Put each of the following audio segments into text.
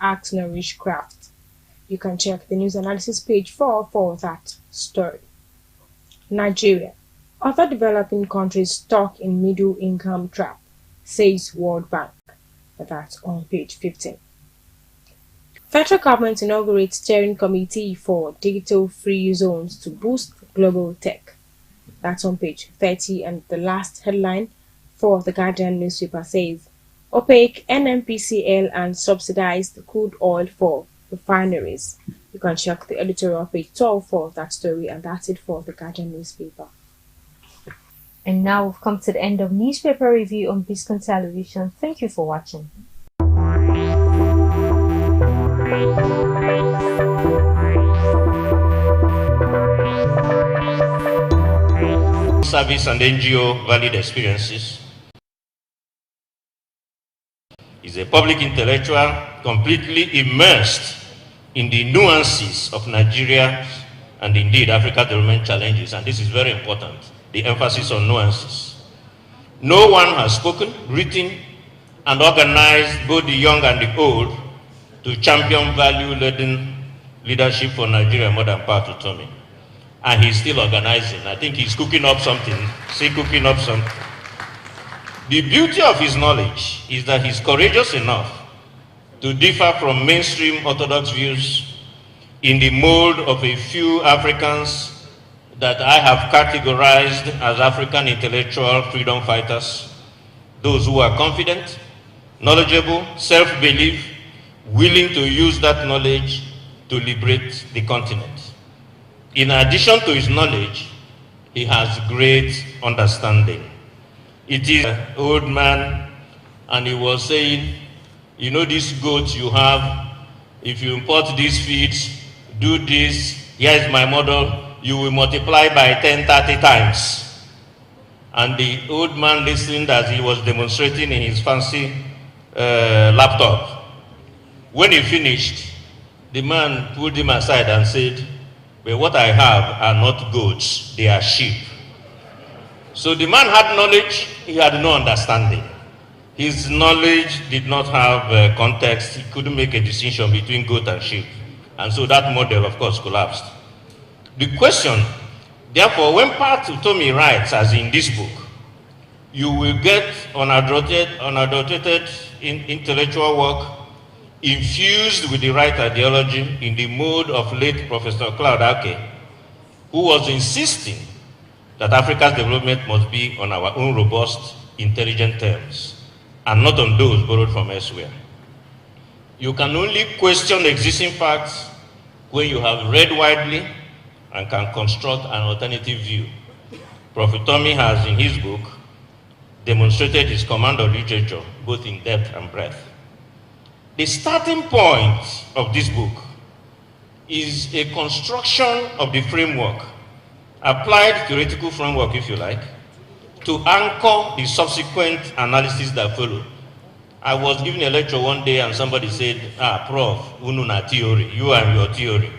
Artillery Witchcraft. You can check the news analysis page for that story. Nigeria. Other developing countries stuck in middle income trap, says World Bank. That's on page 15. Federal government inaugurates steering committee for digital free zones to boost global tech. That's on page 30, and the last headline for the Guardian newspaper says, opaque NNPCL and subsidized crude oil for refineries. You can check the editorial page 12 for that story, and that's it for the Guardian newspaper. And now we've come to the end of newspaper review on Biscon Television. Thank you for watching. Service and NGO valid experiences. Is a public intellectual completely immersed in the nuances of Nigeria and indeed Africa development challenges, and this is very important, the emphasis on nuances. No one has spoken, written, and organized both the young and the old to champion value-laden leadership for Nigeria more than Pat Utomi. And he's still organizing. I think he's cooking up something. Cooking up something. The beauty of his knowledge is that he's courageous enough to differ from mainstream orthodox views in the mold of a few Africans that I have categorized as African intellectual freedom fighters, those who are confident, knowledgeable, self-belief, willing to use that knowledge to liberate the continent. In addition to his knowledge, he has great understanding. It is an old man, and he was saying, you know, these goats you have, if you import these feeds, do this, here is my model, you will multiply by 10, 30 times. And the old man listened as he was demonstrating in his fancy laptop. When he finished, the man pulled him aside and said, but what I have are not goats, they are sheep. So the man had knowledge, he had no understanding. His knowledge did not have context, he couldn't make a distinction between goat and sheep. And so that model, of course, collapsed. The question, therefore, when Pat Utomi writes, as in this book, you will get unadulterated intellectual work infused with the right ideology in the mode of late Professor Claude Ake, who was insisting that Africa's development must be on our own robust, intelligent terms, and not on those borrowed from elsewhere. You can only question existing facts when you have read widely and can construct an alternative view. Prophet Tommy has, in his book, demonstrated his command of literature, both in depth and breadth. The starting point of this book is a construction of the framework, applied theoretical framework, if you like, to anchor the subsequent analysis that follow. I was giving a lecture one day and somebody said, Prof, ununa theory, you and your theory.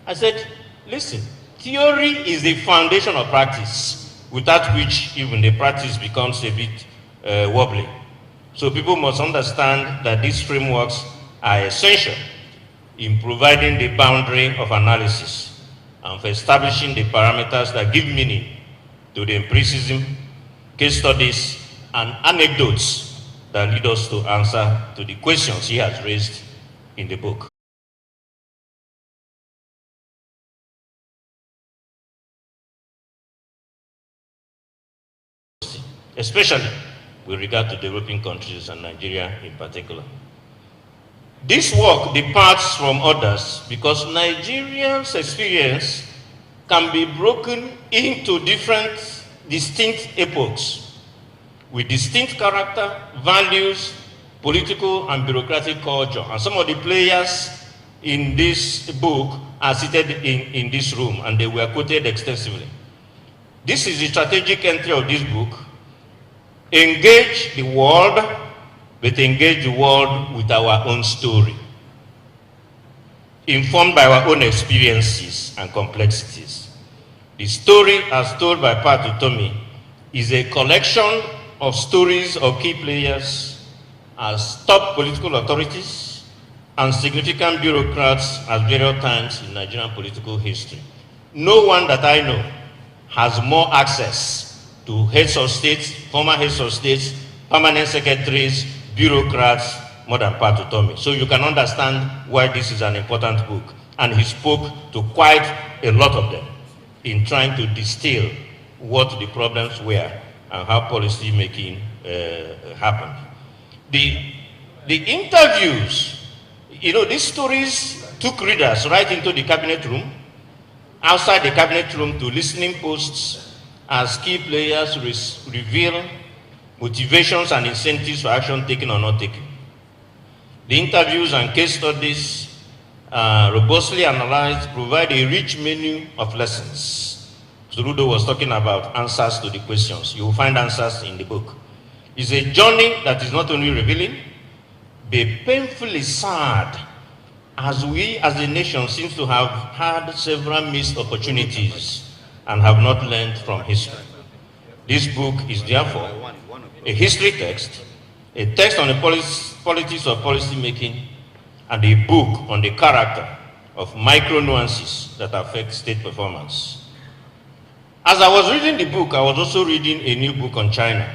I said, listen, theory is the foundation of practice, without which even the practice becomes a bit wobbly. So people must understand that these frameworks are essential in providing the boundary of analysis and for establishing the parameters that give meaning to the empiricism, case studies, and anecdotes that lead us to answer to the questions he has raised in the book. Especially with regard to developing countries and Nigeria in particular. This work departs from others because Nigerians' experience can be broken into different distinct epochs with distinct character, values, political and bureaucratic culture. And some of the players in this book are seated in this room, and they were quoted extensively. This is the strategic entry of this book. Engage the world, but engage the world with our own story, informed by our own experiences and complexities. The story, as told by Pat Utomi, is a collection of stories of key players as top political authorities, and significant bureaucrats at various times in Nigerian political history. No one that I know has more access to heads of states, former heads of states, permanent secretaries, bureaucrats, more than Pat Utomi. So you can understand why this is an important book. And he spoke to quite a lot of them in trying to distill what the problems were and how policy making happened. The interviews, these stories took readers right into the cabinet room, outside the cabinet room to listening posts as key players reveal motivations and incentives for action taken or not taken. The interviews and case studies, robustly analyzed, provide a rich menu of lessons. Soludo was talking about answers to the questions. You will find answers in the book. It's a journey that is not only revealing, but painfully sad, as we as a nation seem to have had several missed opportunities and have not learned from history. This book is therefore a history text, a text on the politics of policy making, and a book on the character of micro nuances that affect state performance. As I was reading the book, I was also reading a new book on China,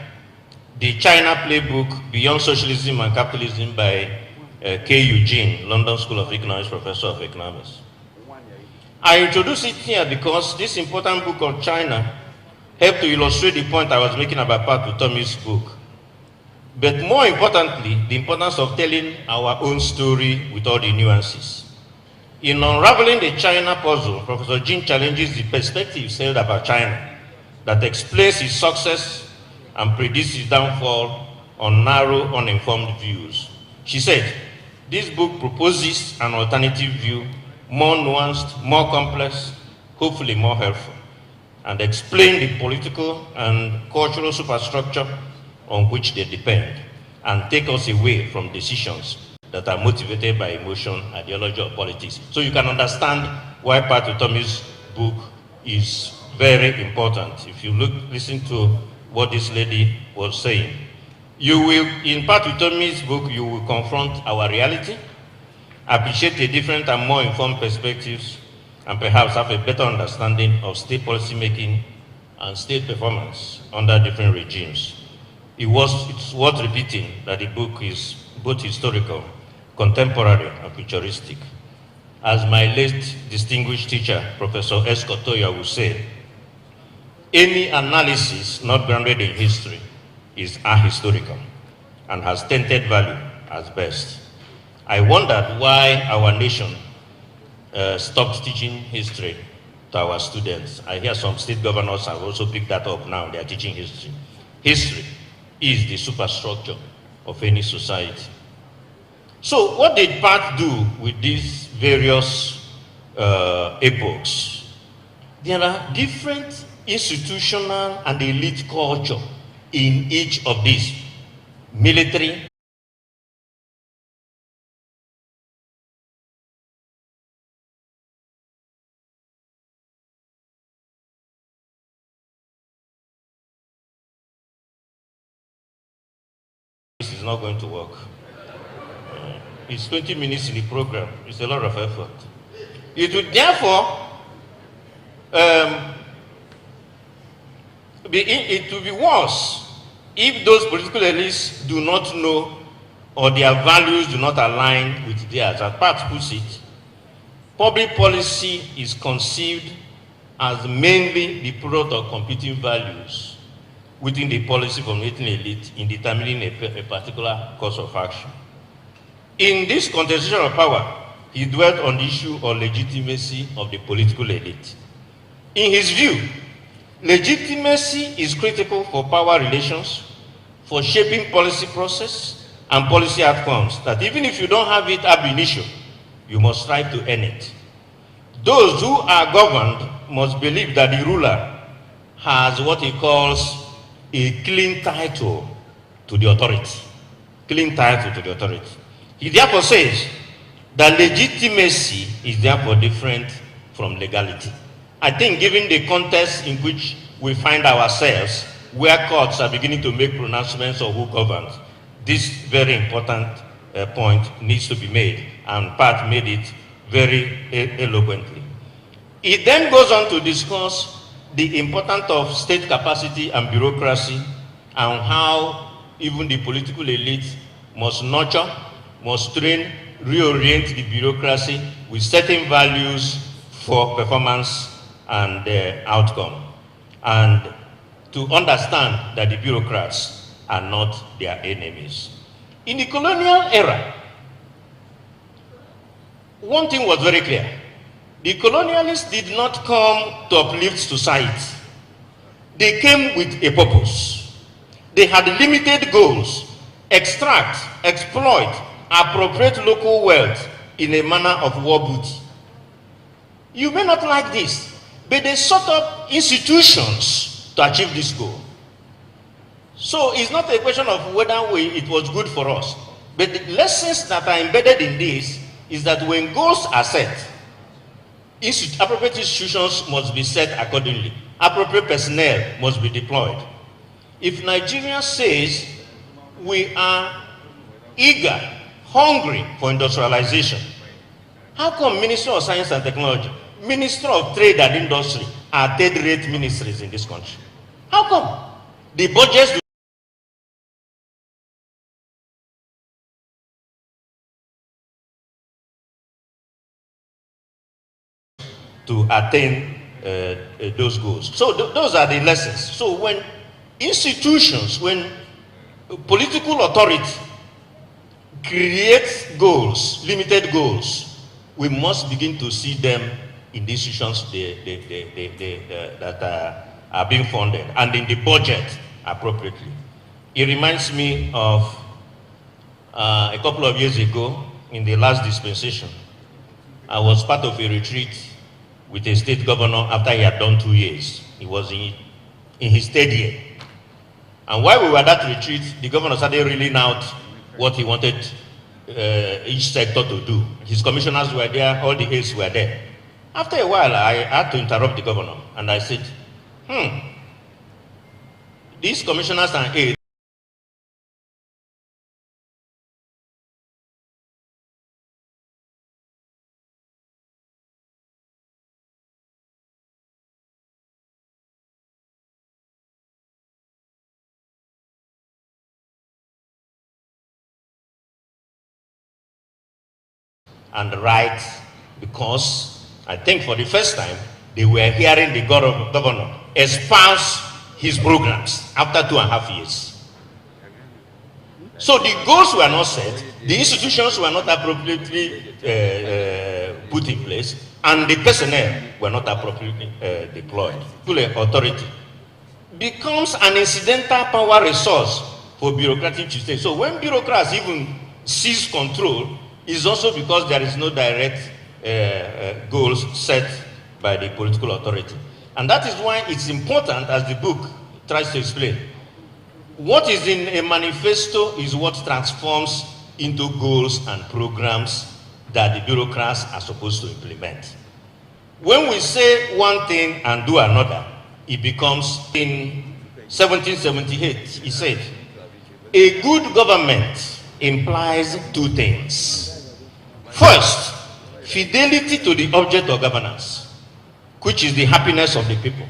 the China Playbook, Beyond Socialism and Capitalism by K. Eugene, London School of Economics, Professor of Economics. I introduce it here because this important book on China helped to illustrate the point I was making about Pat Utomi's book. But more importantly, the importance of telling our own story with all the nuances. In unraveling the China puzzle, Professor Jin challenges the perspectives held about China that explains its success and predicts its downfall on narrow, uninformed views. She said, this book proposes an alternative view, more nuanced, more complex, hopefully more helpful, and explain the political and cultural superstructure on which they depend, and take us away from decisions that are motivated by emotion, ideology, or politics. So you can understand why Pat Utomi's book is very important. If you listen to what this lady was saying, you will, in Pat Utomi's book, you will confront our reality, appreciate the different and more informed perspectives, and perhaps have a better understanding of state policy making and state performance under different regimes. It's worth repeating that the book is both historical, contemporary, and futuristic. As my late distinguished teacher, Professor S. Kotoya, would say, any analysis not grounded in history is ahistorical and has tainted value at best. I wondered why our nation stopped teaching history to our students. I hear some state governors have also picked that up now. They are teaching history. History is the superstructure of any society. So what did Pat do with these various epochs? There are different institutional and elite culture in each of these. Military, this is not going to work. It's 20 minutes in the program. It's a lot of effort. It would therefore it will be worse if those political elites do not know or their values do not align with theirs. As Pat puts it, public policy is conceived as mainly the product of competing values within the policy formulating elite in determining a particular course of action. In this contestation of power, he dwelt on the issue of legitimacy of the political elite. In his view, legitimacy is critical for power relations, for shaping policy process and policy outcomes, that even if you don't have it ab initio, you must strive to earn it. Those who are governed must believe that the ruler has what he calls a clean title to the authority. Clean title to the authority. He therefore says that legitimacy is therefore different from legality. I think given the context in which we find ourselves, where courts are beginning to make pronouncements of who governs, this very important point needs to be made. and Pat made it very eloquently. It then goes on to discuss the importance of state capacity and bureaucracy, and how even the political elite must nurture, must train, reorient the bureaucracy with certain values for performance and outcome, and to understand that the bureaucrats are not their enemies. In the colonial era, one thing was very clear. The colonialists did not come to uplift society. They came with a purpose. They had limited goals: extract, exploit, appropriate local wealth in a manner of war booty. You may not like this, but they set up institutions to achieve this goal. So it's not a question of whether it was good for us, but the lessons that are embedded in this is that when goals are set, appropriate institutions must be set accordingly. Appropriate personnel must be deployed. If Nigeria says we are eager, hungry for industrialization, how come Minister of Science and Technology, Minister of Trade and Industry are dead-rate ministries in this country? How come? The budgets to attain those goals. So those are the lessons. So when institutions, when political authority creates goals, limited goals, we must begin to see them in the institutions that are being funded and in the budget appropriately. It reminds me of a couple of years ago, in the last dispensation, I was part of a retreat with a state governor after he had done 2 years. He was in his third year. And while we were at that retreat, the governor started reeling out what he wanted each sector to do. His commissioners were there, all the aides were there. After a while, I had to interrupt the governor, and I said, these commissioners and aides and right, because I think for the first time, they were hearing the governor espouse his programs after 2.5 years. So the goals were not set, the institutions were not appropriately put in place, and the personnel were not appropriately deployed. Full authority becomes an incidental power resource for bureaucratic state. So when bureaucrats even seize control, it's also because there is no direct goals set by the political authority. And that is why it's important, as the book tries to explain, what is in a manifesto is what transforms into goals and programs that the bureaucrats are supposed to implement. When we say one thing and do another, it becomes, in 1778, he said, a good government implies 2 things. First, fidelity to the object of governance, which is the happiness of the people.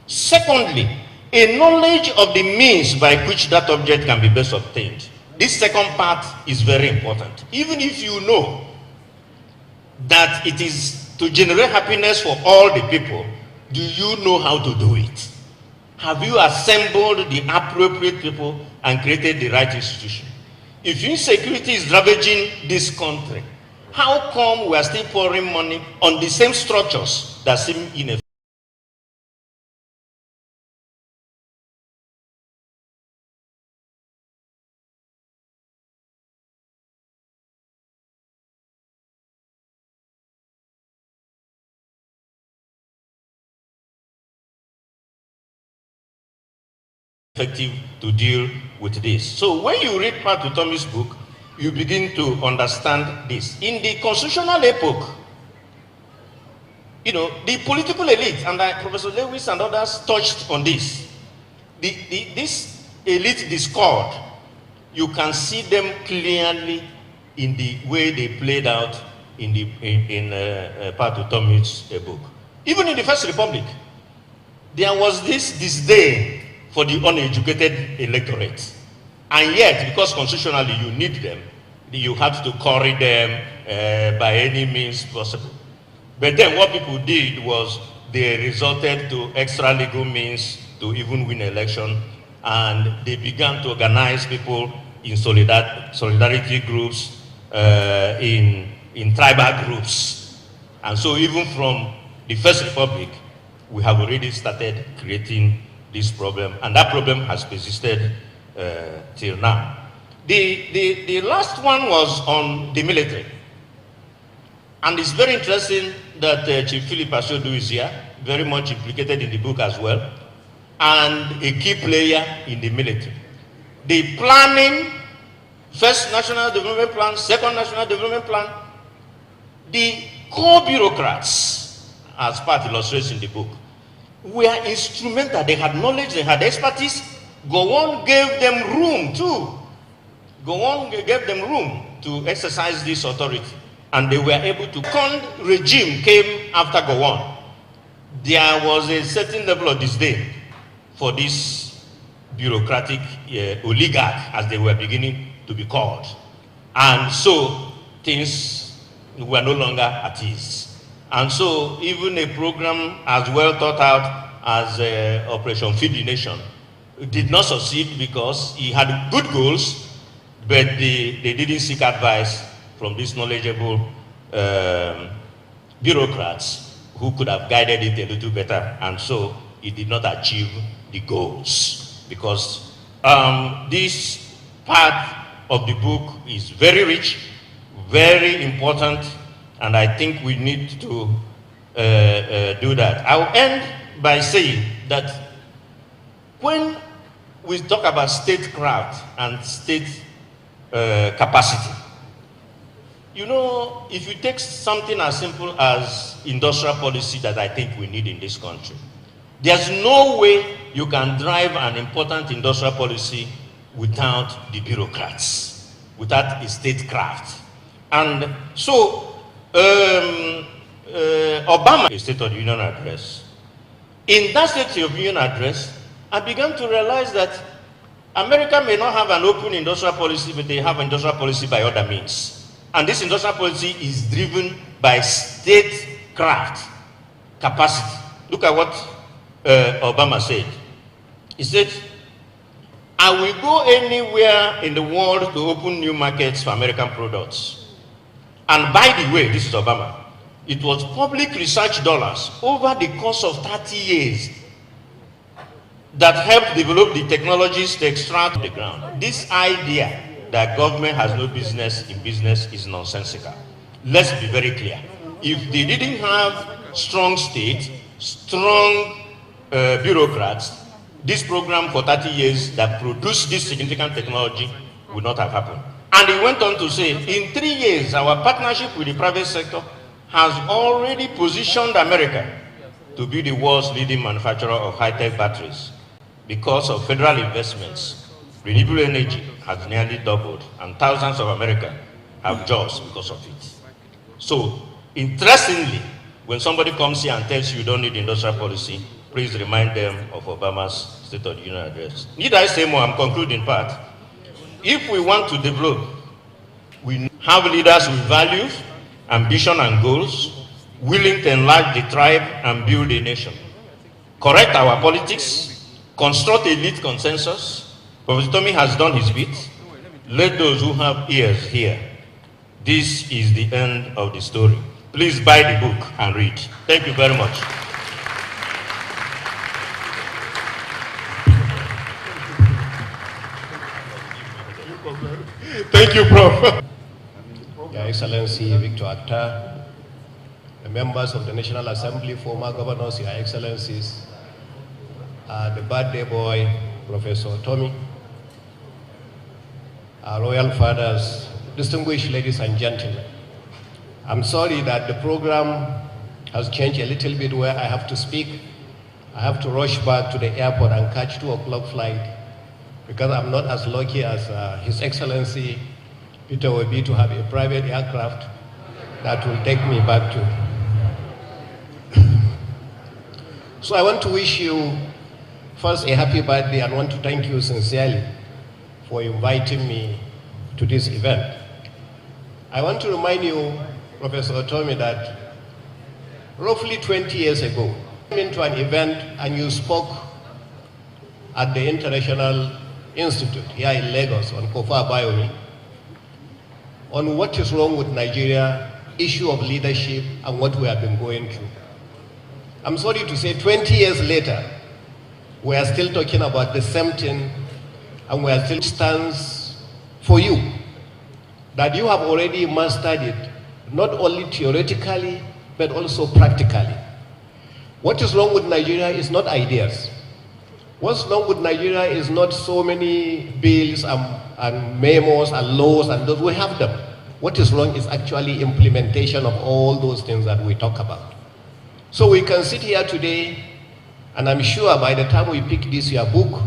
Secondly, a knowledge of the means by which that object can be best obtained. This second part is very important. Even if you know that it is to generate happiness for all the people, do you know how to do it? Have you assembled the appropriate people and created the right institution? If insecurity is ravaging this country, how come we are still pouring money on the same structures that seem ineffective? To deal with this. So when you read Pat Utomi's book, you begin to understand this. In the constitutional epoch, you know, the political elite, and Professor Lewis and others touched on this. This elite discord, you can see them clearly in the way they played out in Pat Utomi's book. Even in the First Republic, there was this disdain for the uneducated electorate. And yet, because constitutionally you need them, you have to curry them by any means possible. But then what people did was they resorted to extra legal means to even win election, and they began to organize people in solidarity groups, in tribal groups. And so even from the First Republic, we have already started creating this problem, and that problem has persisted till now. The last one was on the military. And it's very interesting that Chief Philip Ashodu is here, very much implicated in the book as well, and a key player in the military. The planning, first National Development Plan, second National Development Plan, the core bureaucrats, as part illustrates in the book, were instrumental. They had knowledge, they had expertise. Gowon gave them room too. Gowon gave them room to exercise this authority, and they were able to. Second regime came after Gowon. There was a certain level of disdain for this bureaucratic oligarch, as they were beginning to be called. And so things were no longer at ease. And so even a program as well thought out as Operation Feed the Nation did not succeed because he had good goals, but they didn't seek advice from these knowledgeable bureaucrats who could have guided it a little better, and so it did not achieve the goals. Because this part of the book is very rich, very important, and I think we need to do that. I'll end by saying that when we talk about statecraft and state capacity, you know, if you take something as simple as industrial policy that I think we need in this country, there's no way you can drive an important industrial policy without the bureaucrats, without a statecraft. And so, Obama, a State of the Union address. In that State of the Union address, I began to realize that America may not have an open industrial policy, but they have industrial policy by other means. And this industrial policy is driven by statecraft capacity. Look at what Obama said. He said, I will go anywhere in the world to open new markets for American products. And by the way, this is Obama, it was public research dollars over the course of 30 years that helped develop the technologies to extract the ground. This idea that government has no business in business is nonsensical. Let's be very clear. If they didn't have strong state, strong bureaucrats, this program for 30 years that produced this significant technology would not have happened. And he went on to say, in 3 years, our partnership with the private sector has already positioned America to be the world's leading manufacturer of high-tech batteries. Because of federal investments, renewable energy has nearly doubled, and thousands of Americans have jobs because of it. So, interestingly, when somebody comes here and tells you you don't need industrial policy, please remind them of Obama's State of the Union address. Need I say more? I'm concluding part. If we want to develop, we have leaders with values, ambition and goals, willing to enlarge the tribe and build a nation. Correct our politics, construct a elite consensus. Professor Tommy has done his bit. Let those who have ears hear. This is the end of the story. Please buy the book and read. Thank you very much. Thank you, Prof. Your Excellency Victor Atta, the members of the National Assembly, former governors, Your Excellencies, the birthday boy, Professor Tommy, our royal fathers, distinguished ladies and gentlemen. I'm sorry that the program has changed a little bit where I have to speak. I have to rush back to the airport and catch 2 o'clock flight because I'm not as lucky as His Excellency It will be to have a private aircraft that will take me back to. So I want to wish you first a happy birthday and want to thank you sincerely for inviting me to this event. I want to remind you, Professor Otomi, that roughly 20 years ago, you came into an event and you spoke at the International Institute here in Lagos on Kofa Biomi on what is wrong with Nigeria, issue of leadership, and what we have been going through. I'm sorry to say 20 years later, we are still talking about the same thing, and we are still stands for you, that you have already mastered it, not only theoretically, but also practically. What is wrong with Nigeria is not ideas. What's wrong with Nigeria is not so many bills and memos and laws and those. We have them. What is wrong is actually implementation of all those things that we talk about. So we can sit here today, and I'm sure by the time we pick this your book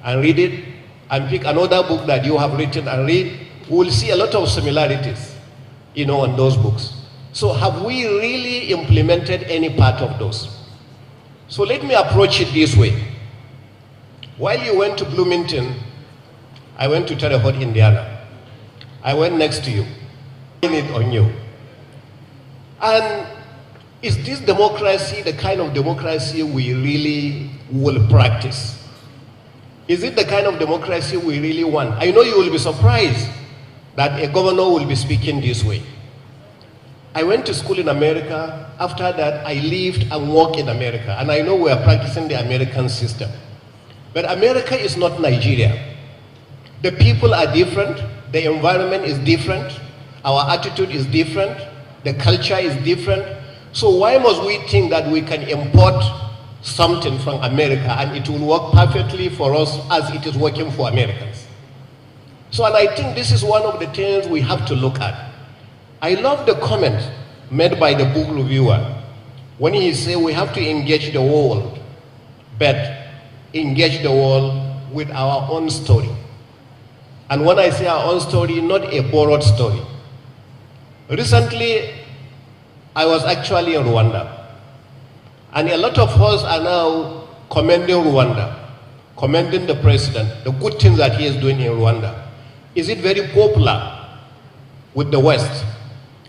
and read it, and pick another book that you have written and read, we will see a lot of similarities, on those books. So have we really implemented any part of those? So let me approach it this way. While you went to Bloomington, I went to Terre Haute, Indiana. I went next to you, it on you. And is this democracy the kind of democracy we really will practice? Is it the kind of democracy we really want? I know you will be surprised that a governor will be speaking this way. I went to school in America. After that, I lived and worked in America. And I know we are practicing the American system. But America is not Nigeria. The people are different. The environment is different. Our attitude is different. The culture is different. So why must we think that we can import something from America and it will work perfectly for us as it is working for Americans? So, and I think this is one of the things we have to look at. I love the comment made by the book reviewer when he said we have to engage the world, but engage the world with our own story. And when I say our own story, not a borrowed story. Recently, I was actually in Rwanda. And a lot of us are now commending Rwanda, commending the president, the good things that he is doing in Rwanda. Is it very popular with the West?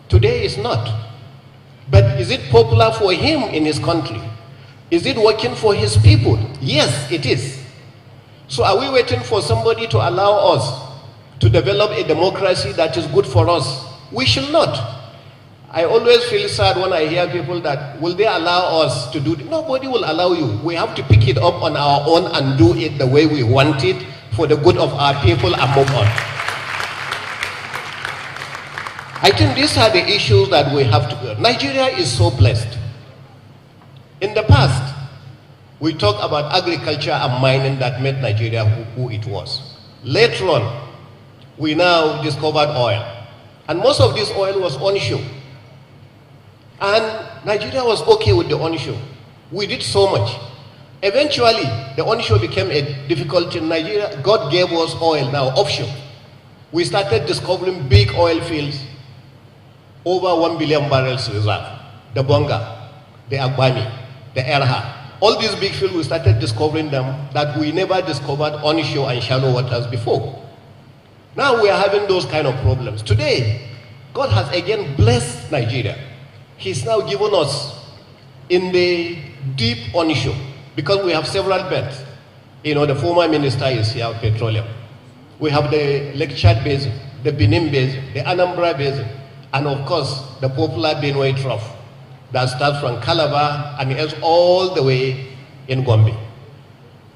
Today it's not. But is it popular for him in his country? Is it working for his people? Yes, it is. So are we waiting for somebody to allow us to develop a democracy that is good for us? We should not. I always feel sad when I hear people that, will they allow us to do it? Nobody will allow you. We have to pick it up on our own and do it the way we want it for the good of our people and move on. I think these are the issues that we have to do. Nigeria is so blessed. In the past, we talk about agriculture and mining that made Nigeria who it was. Later on, we now discovered oil. And most of this oil was onshore. And Nigeria was okay with the onshore. We did so much. Eventually, the onshore became a difficulty in Nigeria. God gave us oil now, offshore. We started discovering big oil fields, over 1 billion barrels reserve. The Bonga, the Agbami, the Erha. All these big fields, we started discovering them that we never discovered onshore and shallow waters before. Now we are having those kind of problems. Today, God has again blessed Nigeria. He's now given us in the deep onshore, because we have several beds. The former minister is here, petroleum. We have the Lake Chad Basin, the Benin Basin, the Anambra Basin, and of course, the popular Benue Trough that starts from Calabar and ends all the way in Gombe.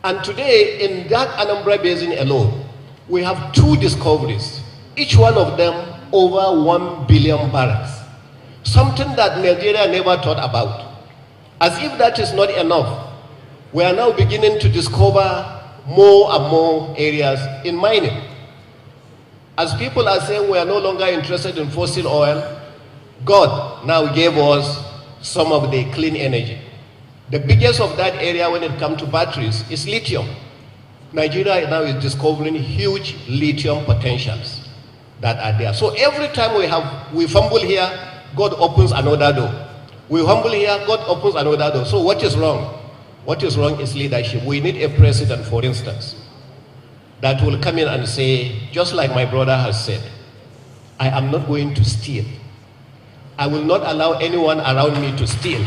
And today, in that Anambra Basin alone, we have 2 discoveries, each one of them over 1 billion barrels. Something that Nigeria never thought about. As if that is not enough, we are now beginning to discover more and more areas in mining. As people are saying we are no longer interested in fossil oil, God now gave us some of the clean energy. The biggest of that area when it comes to batteries is lithium. Nigeria now is discovering huge lithium potentials. that are there. So every time we fumble here, God opens another door. We humble here, God opens another door. So what is wrong? What is wrong is leadership. We need a president, for instance, that will come in and say, just like my brother has said, I am not going to steal. I will not allow anyone around me to steal.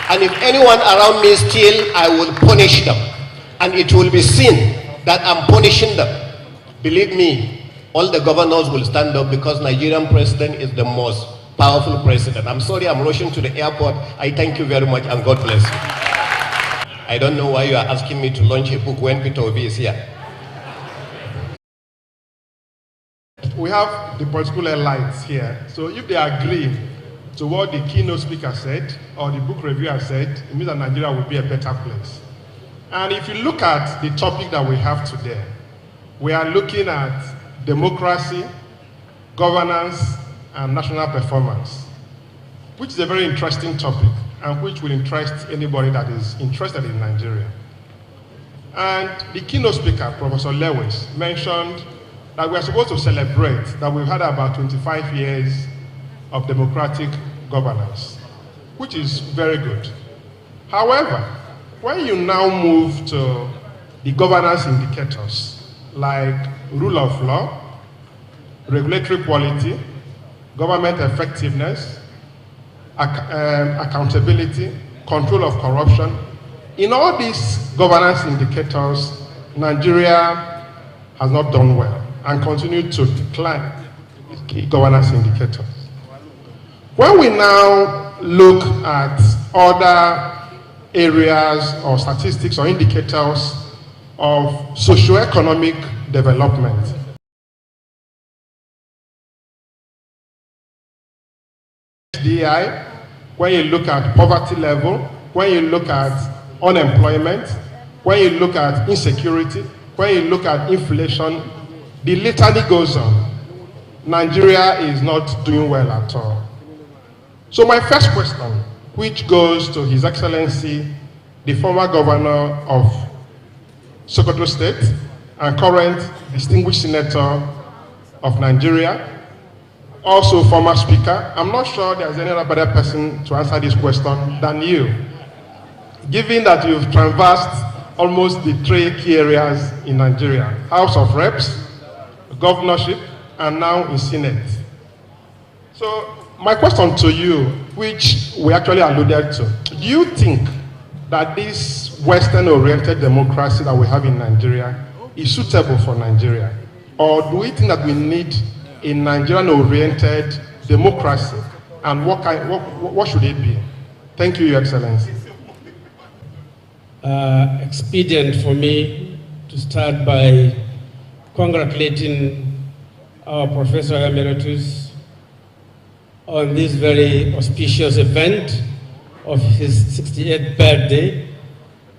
And if anyone around me steal, I will punish them. And it will be seen that I'm punishing them. Believe me, all the governors will stand up because Nigerian president is the most powerful president. I'm sorry I'm rushing to the airport. I thank you very much and God bless you. I don't know why you are asking me to launch a book when Peter Obi is here. We have the political elites here. So if they agree to what the keynote speaker said or the book reviewer said, it means that Nigeria will be a better place. And if you look at the topic that we have today, we are looking at democracy, governance, and national performance, which is a very interesting topic and which will interest anybody that is interested in Nigeria. And the keynote speaker, Professor Lewis, mentioned that we are supposed to celebrate that we've had about 25 years of democratic governance, which is very good. However, when you now move to the governance indicators like rule of law, regulatory quality, government effectiveness, accountability, control of corruption, in all these governance indicators, Nigeria has not done well and continued to decline its governance indicators. When we now look at other areas or statistics or indicators of socio-economic development, DI, when you look at poverty level, when you look at unemployment, when you look at insecurity, when you look at inflation, the litany goes on. Nigeria is not doing well at all. So my first question, which goes to His Excellency, the former governor of Sokoto State and current distinguished senator of Nigeria, also former speaker. I'm not sure there's any other better person to answer this question than you, given that you've traversed almost the 3 key areas in Nigeria: House of Reps, governorship, and now in Senate. So my question to you, which we actually alluded to, do you think that this Western-oriented democracy that we have in Nigeria is suitable for Nigeria? Or do we think that we need a Nigerian-oriented democracy, and what should it be? Thank you, Your Excellency. Expedient for me to start by congratulating our Professor Emeritus on this very auspicious event of his 68th birthday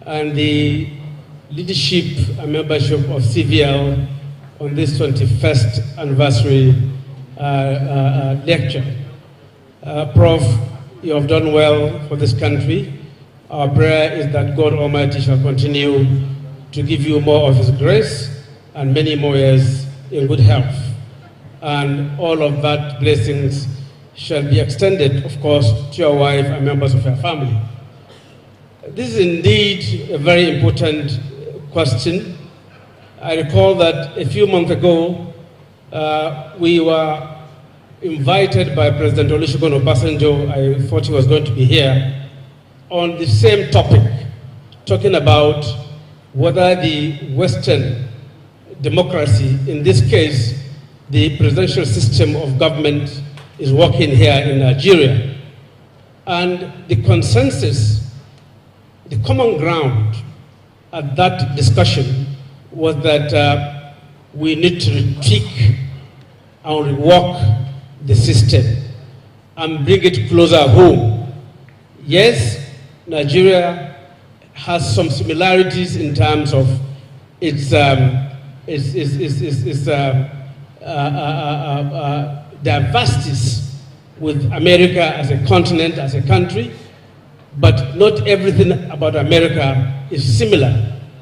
and the leadership and membership of CVL on this 21st anniversary lecture. Prof, you have done well for this country. Our prayer is that God Almighty shall continue to give you more of His grace and many more years in good health. And all of that blessings shall be extended, of course, to your wife and members of your family. This is indeed a very important question. I recall that a few months ago, we were invited by President Olusegun Obasanjo. I thought he was going to be here on the same topic, talking about whether the Western democracy, in this case, the presidential system of government, is working here in Nigeria. And the consensus, the common ground at that discussion was that we need to tweak and rework the system and bring it closer home. Yes, Nigeria has some similarities in terms of its diversities with America as a continent, as a country, but not everything about America is similar.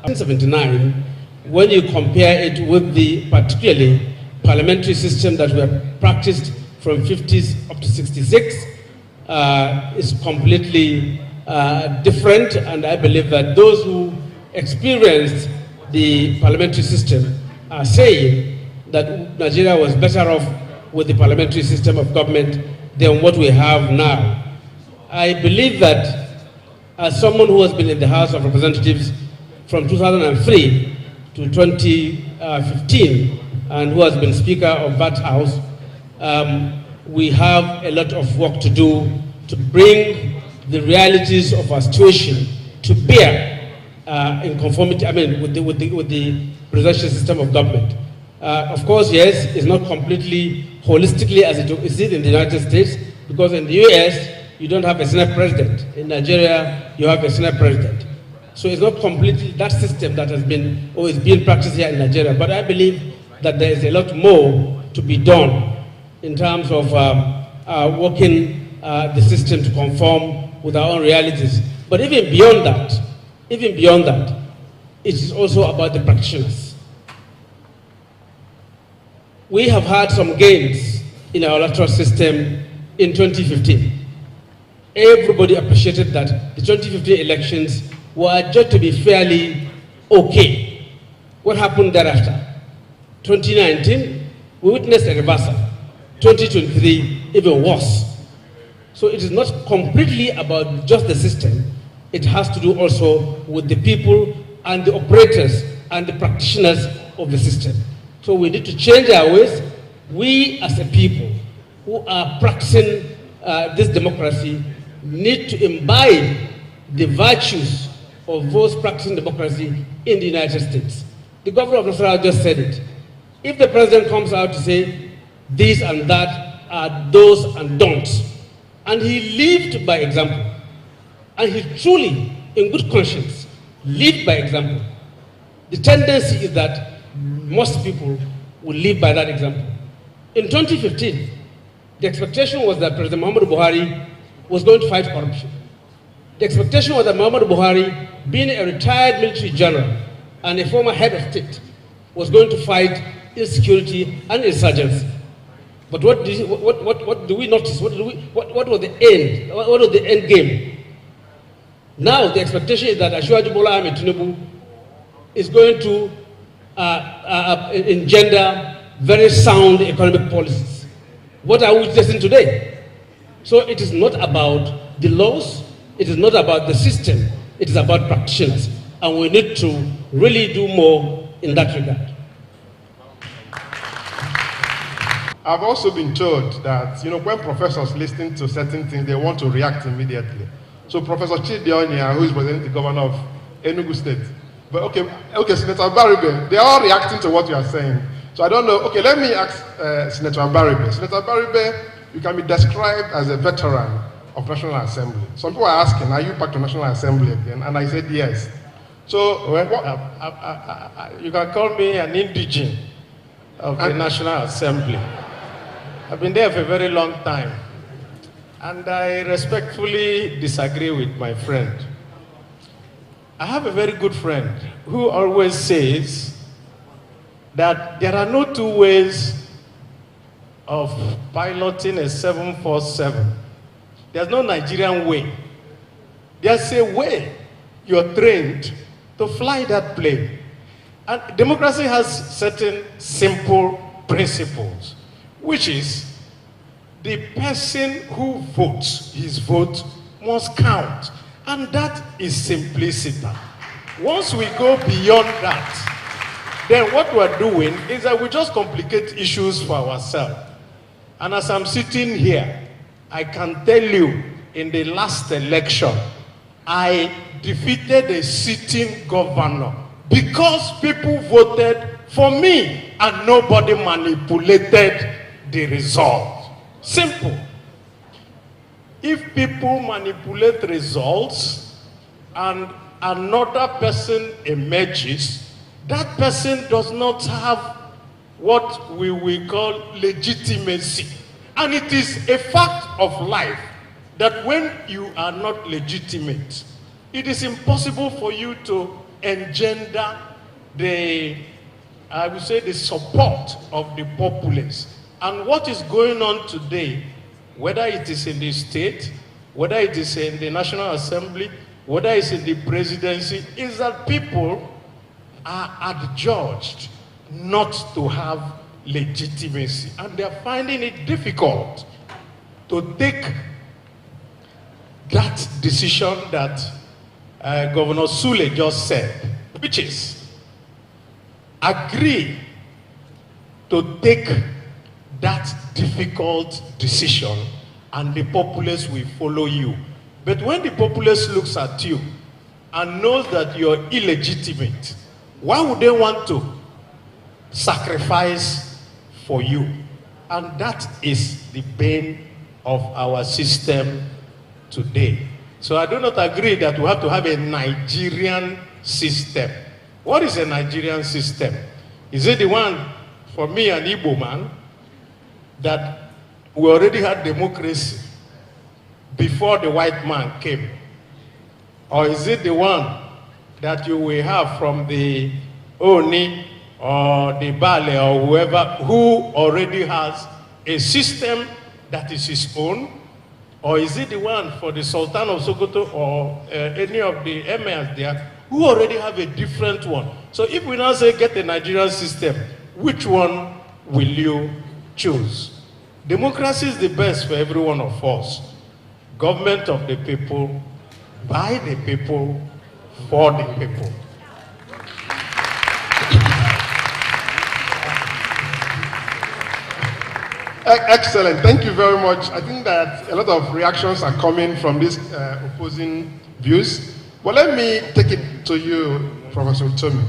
1979, when you compare it with the particularly parliamentary system that were practiced from 50s up to 66, is completely different, and I believe that those who experienced the parliamentary system are saying that Nigeria was better off with the parliamentary system of government than what we have now. I believe that as someone who has been in the House of Representatives from 2003 to 2015 and who has been Speaker of that House, we have a lot of work to do to bring the realities of our situation to bear in conformity, with the presidential system of government. Of course, yes, it's not completely holistically as it is in the United States, because in the US, you don't have a Senate president. In Nigeria, you have a Senate president. So it's not completely that system that has been or is being practiced here in Nigeria. But I believe that there is a lot more to be done in terms of working the system to conform with our own realities. But even beyond that, it is also about the practitioners. We have had some gains in our electoral system in 2015. Everybody appreciated that the 2015 elections were judged to be fairly okay. What happened thereafter? 2019, we witnessed a reversal. 2023, even worse. So it is not completely about just the system. It has to do also with the people and the operators and the practitioners of the system. So we need to change our ways. We as a people who are practicing this democracy need to imbibe the virtues of those practicing democracy in the United States. The governor of Nasarawa just said it. If the president comes out to say this and that are do's and don'ts, and he lived by example, and he truly, in good conscience, lived by example, the tendency is that most people will live by that example. In 2015, the expectation was that President Muhammadu Buhari was going to fight corruption. The expectation was that Muhammadu Buhari, being a retired military general and a former head of state, was going to fight insecurity and insurgency. But what do we notice? What was the end? What was the end game? Now the expectation is that Asiwaju Bola Ahmed Tinubu is going to engender very sound economic policies. What are we witnessing today? So it is not about the laws, it is not about the system, it is about practitioners. And we need to really do more in that regard. I've also been told that, when professors listen to certain things, they want to react immediately. So Professor Chidionia, who is presenting the governor of Enugu State, but okay, Senator Baribe, they are all reacting to what you are saying. So I don't know. Okay, let me ask Senator Baribe. Senator Baribe, you can be described as a veteran of National Assembly. Some people are asking, are you back to National Assembly again? And I said yes. So you can call me an indigene of the National Assembly. I've been there for a very long time. And I respectfully disagree with my friend. I have a very good friend who always says that there are no two ways of piloting a 747. There's no Nigerian way. There's a way you're trained to fly that plane. And democracy has certain simple principles, which is the person who votes, his vote must count. And that is simplicity. Once we go beyond that, then what we're doing is that we just complicate issues for ourselves. And as I'm sitting here, I can tell you in the last election, I defeated a sitting governor because people voted for me and nobody manipulated the result. Simple. If people manipulate results and another person emerges, that person does not have what we will call legitimacy. And it is a fact of life that when you are not legitimate, it is impossible for you to engender I would say, the support of the populace. And what is going on today, whether it is in the state, whether it is in the National Assembly, whether it's in the presidency, is that people are adjudged not to have legitimacy. And they're finding it difficult to take that decision that Governor Sule just said, which is agree to take that difficult decision and the populace will follow you. But when the populace looks at you and knows that you're illegitimate, why would they want to sacrifice for you? And that is the bane of our system today. So I do not agree that we have to have a Nigerian system. What is a Nigerian system? Is it the one, for me, an Igbo man, that we already had democracy before the white man came? Or is it the one that you will have from the Oni or the Bale or whoever who already has a system that is his own? Or is it the one for the Sultan of Sokoto or any of the emirs there who already have a different one? So if we now say get a Nigerian system, which one will you choose? Democracy is the best for every one of us. Government of the people, by the people, for the people. Excellent. Thank you very much. I think that a lot of reactions are coming from these opposing views. But let me take it to you, Professor Utomi.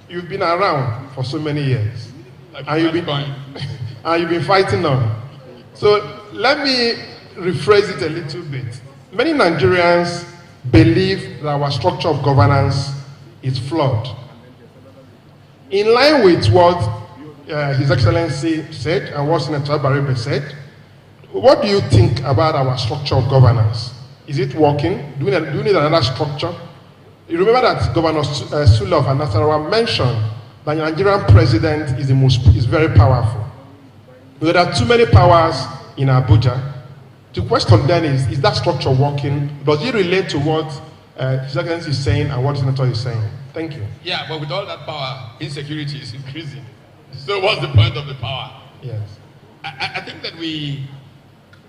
You've been around for so many years. And you've been fighting on. So let me rephrase it a little bit. Many Nigerians believe that our structure of governance is flawed. In line with what His Excellency said and what Senator Baribe said, what do you think about our structure of governance? Is it working? Do we need another structure? You remember that Governor Sule of Nasarawa mentioned that the Nigerian president is very powerful. There are too many powers in Abuja. The question then is that structure working? Does it relate to what His Excellency is saying and what Senator is saying? Thank you. Yeah, but with all that power, insecurity is increasing. So what's the point of the power? Yes. I think that we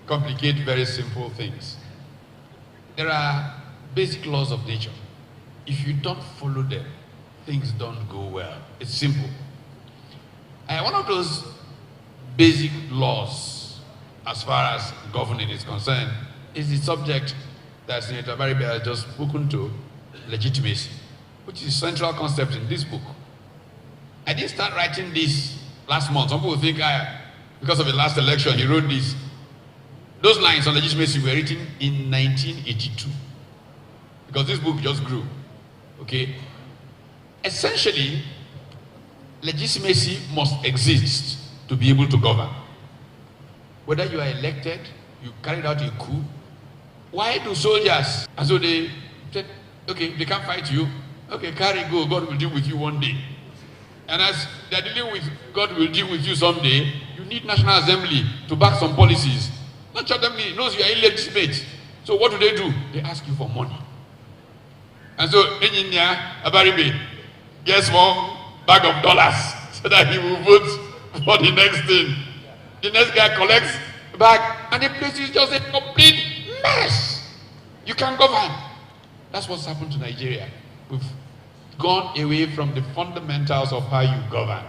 complicate very simple things. There are basic laws of nature. If you don't follow them, things don't go well. It's simple. And one of those basic laws, as far as governing is concerned, is the subject that Senator Baribe has just spoken to, legitimacy, which is a central concept in this book. I didn't start writing this last month. Some people think because of the last election, he wrote this. Those lines on legitimacy were written in 1982. Because this book just grew. Okay? Essentially, legitimacy must exist to be able to govern. Whether you are elected, you carried out a coup. Why do soldiers? And so they said, okay, they can't fight you. Okay, carry go. God will deal with you one day. And as they're dealing with God will deal with you someday, you need National Assembly to back some policies. National Assembly knows you are illegitimate. So what do? They ask you for money. And so engineer Abaribe gets one bag of dollars so that he will vote for the next thing. The next guy collects back and the place is just a complete mess. You can't govern. That's what's happened to Nigeria. We've gone away from the fundamentals of how you govern.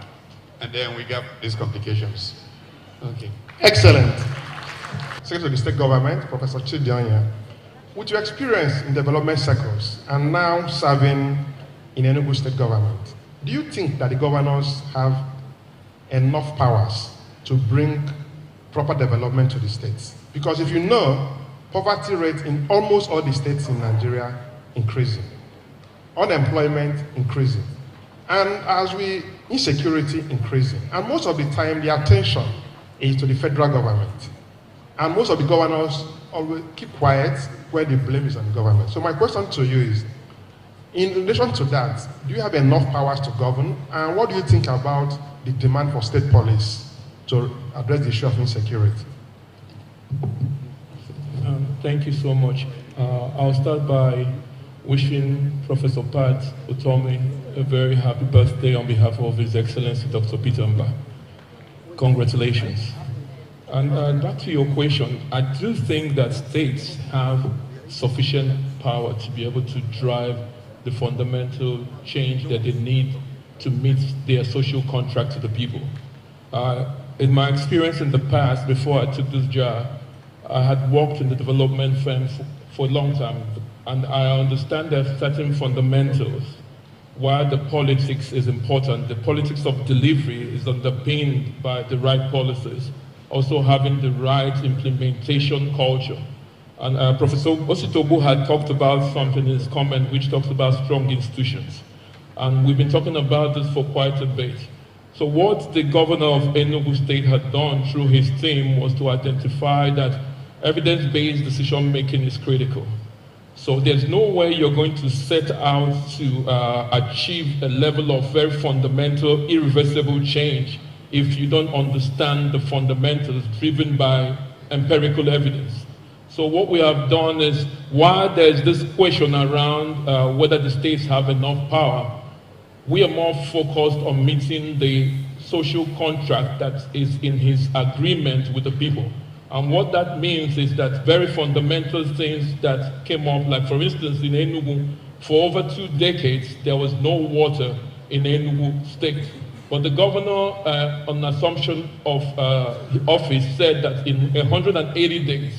And then we got these complications. Okay. Excellent. Secretary of the State Government, Professor Chidionya, with your experience in development circles and now serving in Enugu State Government, do you think that the governors have enough powers to bring proper development to the states? Because if you know, poverty rate in almost all the states in Nigeria increasing. Unemployment increasing, and insecurity increasing, and most of the time the attention is to the federal government, and most of the governors always keep quiet when the blame is on the government. So my question to you is, In relation to that, do you have enough powers to govern? And what do you think about the demand for state police to address the issue of insecurity? Thank you so much. I'll start by wishing Professor Pat Otomi a very happy birthday on behalf of His Excellency Dr. Peter Mba. Congratulations. And back to your question, I do think that states have sufficient power to be able to drive the fundamental change that they need to meet their social contract to the people. In my experience in the past, before I took this job, I had worked in the development firm for a long time, and I understand there are certain fundamentals why the politics is important. The politics of delivery is underpinned by the right policies, also having the right implementation culture. And Professor Ositobu had talked about something in his comment which talks about strong institutions. And we've been talking about this for quite a bit. So what the governor of Enugu State had done through his team was to identify that evidence-based decision-making is critical. So there's no way you're going to set out to achieve a level of very fundamental, irreversible change if you don't understand the fundamentals driven by empirical evidence. So what we have done is, while there's this question around whether the states have enough power, we are more focused on meeting the social contract that is in his agreement with the people. And what that means is that very fundamental things that came up, like for instance in Enugu, for over 2 decades, there was no water in Enugu State. But the governor, on assumption of office, said that in 180 days,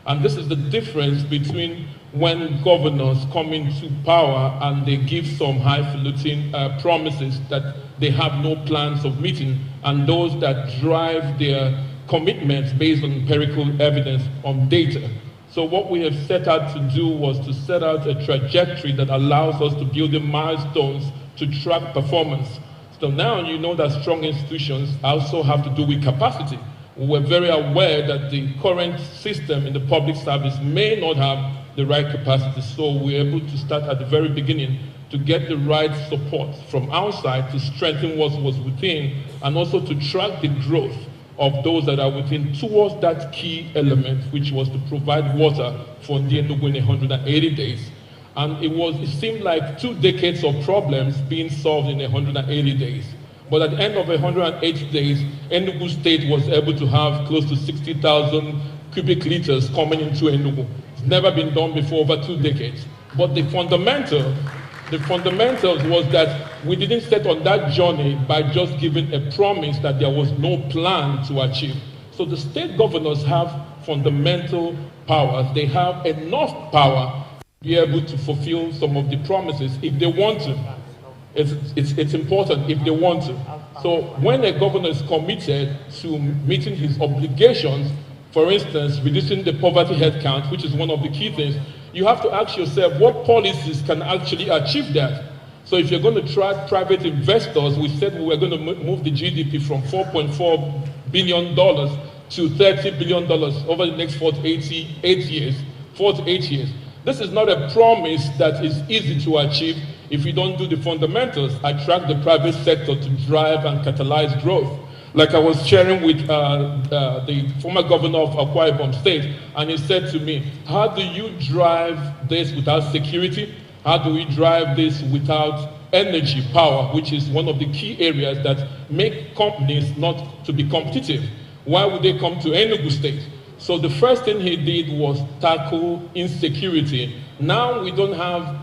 and this is the difference between when governors come into power and they give some highfalutin promises that they have no plans of meeting, and those that drive their commitments based on empirical evidence on data. So what we have set out to do was to set out a trajectory that allows us to build the milestones to track performance. So now you know that strong institutions also have to do with capacity. We're very aware that the current system in the public service may not have the right capacity, so we're able to start at the very beginning to get the right support from outside to strengthen what was within, and also to track the growth of those that are within towards that key element, which was to provide water for Enugu in 180 days. And it seemed like 2 decades of problems being solved in 180 days. But at the end of 180 days, Enugu State was able to have close to 60,000 cubic liters coming into Enugu. It's never been done before, over 2 decades. But the fundamentals was that we didn't set on that journey by just giving a promise that there was no plan to achieve. So the state governors have fundamental powers. They have enough power to be able to fulfill some of the promises if they want to. It's important if they want to. So when a governor is committed to meeting his obligations, for instance, reducing the poverty headcount, which is one of the key things, you have to ask yourself what policies can actually achieve that. So if you're going to try private investors, we said we were going to move the GDP from $4.4 billion to $30 billion over the next 4 to 8 years. This is not a promise that is easy to achieve if you don't do the fundamentals, attract the private sector to drive and catalyze growth. Like I was sharing with the former governor of Akwa Ibom State, and he said to me, how do you drive this without security? How do we drive this without energy, power, which is one of the key areas that make companies not to be competitive? Why would they come to Enugu State? So the first thing he did was tackle insecurity. Now we don't have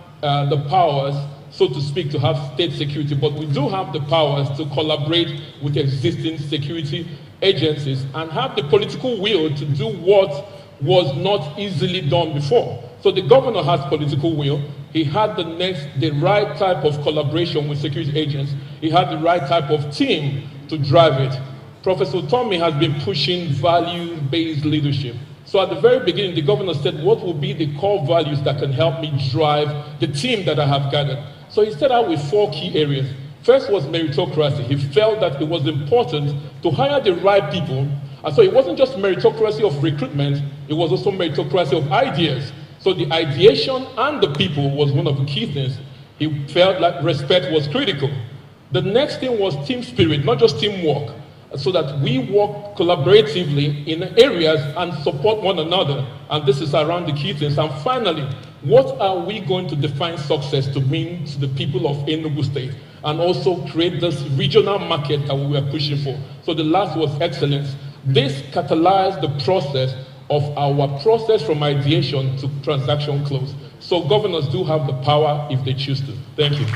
the powers, so to speak, to have state security, but we do have the powers to collaborate with existing security agencies and have the political will to do what was not easily done before. So the governor has political will. He had the right type of collaboration with security agents. He had the right type of team to drive it. Professor Tommy has been pushing value-based leadership. So at the very beginning, the governor said, what will be the core values that can help me drive the team that I have gathered? So he set out with 4 key areas. First was meritocracy. He felt that it was important to hire the right people. And so it wasn't just meritocracy of recruitment, it was also meritocracy of ideas. So the ideation and the people was one of the key things. He felt like respect was critical. The next thing was team spirit, not just teamwork, so that we work collaboratively in areas and support one another. And this is around the key things. And finally, what are we going to define success to mean to the people of Enugu State? And also create this regional market that we were pushing for. So the last was excellence. This catalyzed the process of our process from ideation to transaction close. So governors do have the power if they choose to. Thank you.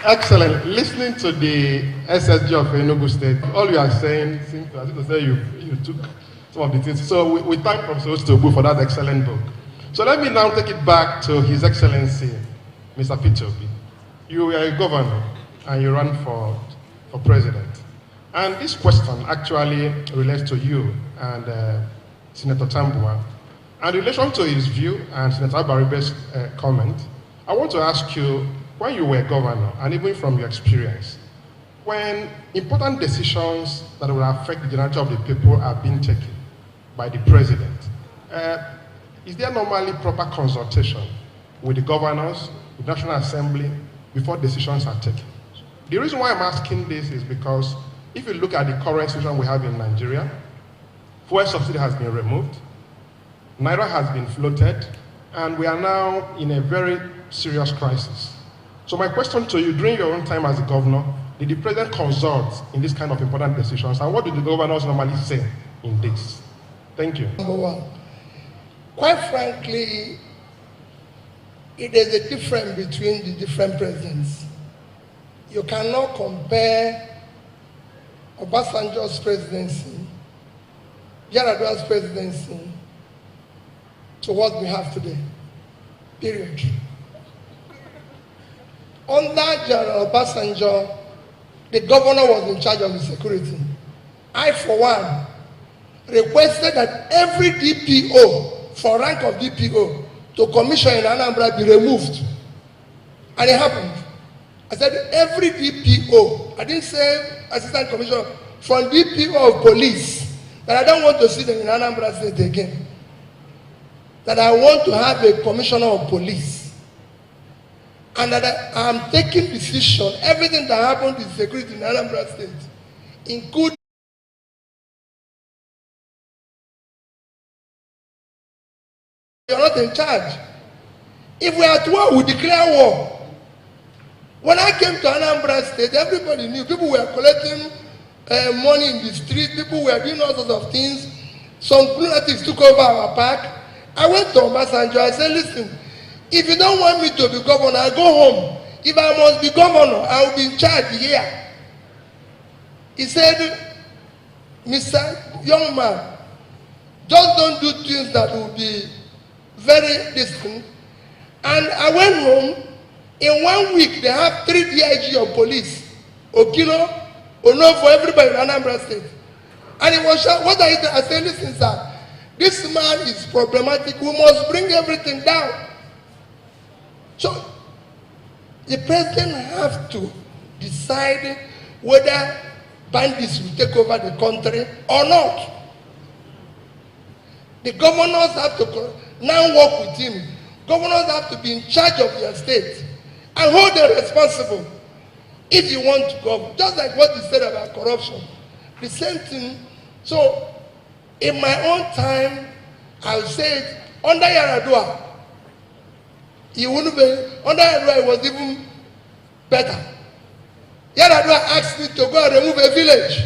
Excellent. Listening to the SSG of Enugu State, all you are saying seems to say you took some of the things. So we thank Professor Ostobu for that excellent book. So let me now take it back to His Excellency, Mr. Peter Obi. You are a governor and you ran for president. And this question actually relates to you and Senator Tambua. And in relation to his view and Senator Abaribe's comment, I want to ask you, when you were governor, and even from your experience, when important decisions that will affect the generality of the people are being taken by the president, is there normally proper consultation with the governors, with the National Assembly, before decisions are taken? The reason why I'm asking this is because if you look at the current situation we have in Nigeria, fuel subsidy has been removed, Naira has been floated, and we are now in a very serious crisis. So my question to you, during your own time as a governor, did the president consult in this kind of important decisions, and what do the governors normally say in this? Thank you. Number one, quite frankly, it is a difference between the different presidents. You cannot compare Obasanjo's presidency, Yar'Adua's presidency, to what we have today, period. Under General Obasanjo, the governor was in charge of the security. I, for one, requested that every DPO, for rank of DPO, to commission in Anambra be removed. And it happened. I said every DPO, I didn't say assistant commissioner, from DPO of police, that I don't want to see them in Anambra State again. That I want to have a commissioner of police. And that I am taking decision, everything that happened in security in Anambra State, including you're not in charge. If we are at war, we declare war. When I came to Anambra State, everybody knew. People were collecting money in the street. People were doing all sorts of things. Some lunatics took over our park. I went to Obasanjo. I said, listen, if you don't want me to be governor, I go home. If I must be governor, I will be in charge here. He said, Mr. Young man, just don't do things that will be very distant. And I went home. In 1 week, they have 3 DIG of police. Okino, Onofo, everybody in Anambra State. And it was shot. What I said, listen, sir, this man is problematic. We must bring everything down. So, the president has to decide whether bandits will take over the country or not. The governors have to now work with him. Governors have to be in charge of their state and hold them responsible if you want to govern. Just like what you said about corruption. The same thing. So, in my own time, I would say it, under Yar'Adua, he wouldn't be, under Yar'Adua it was even better. Yar'Adua asked me to go and remove a village.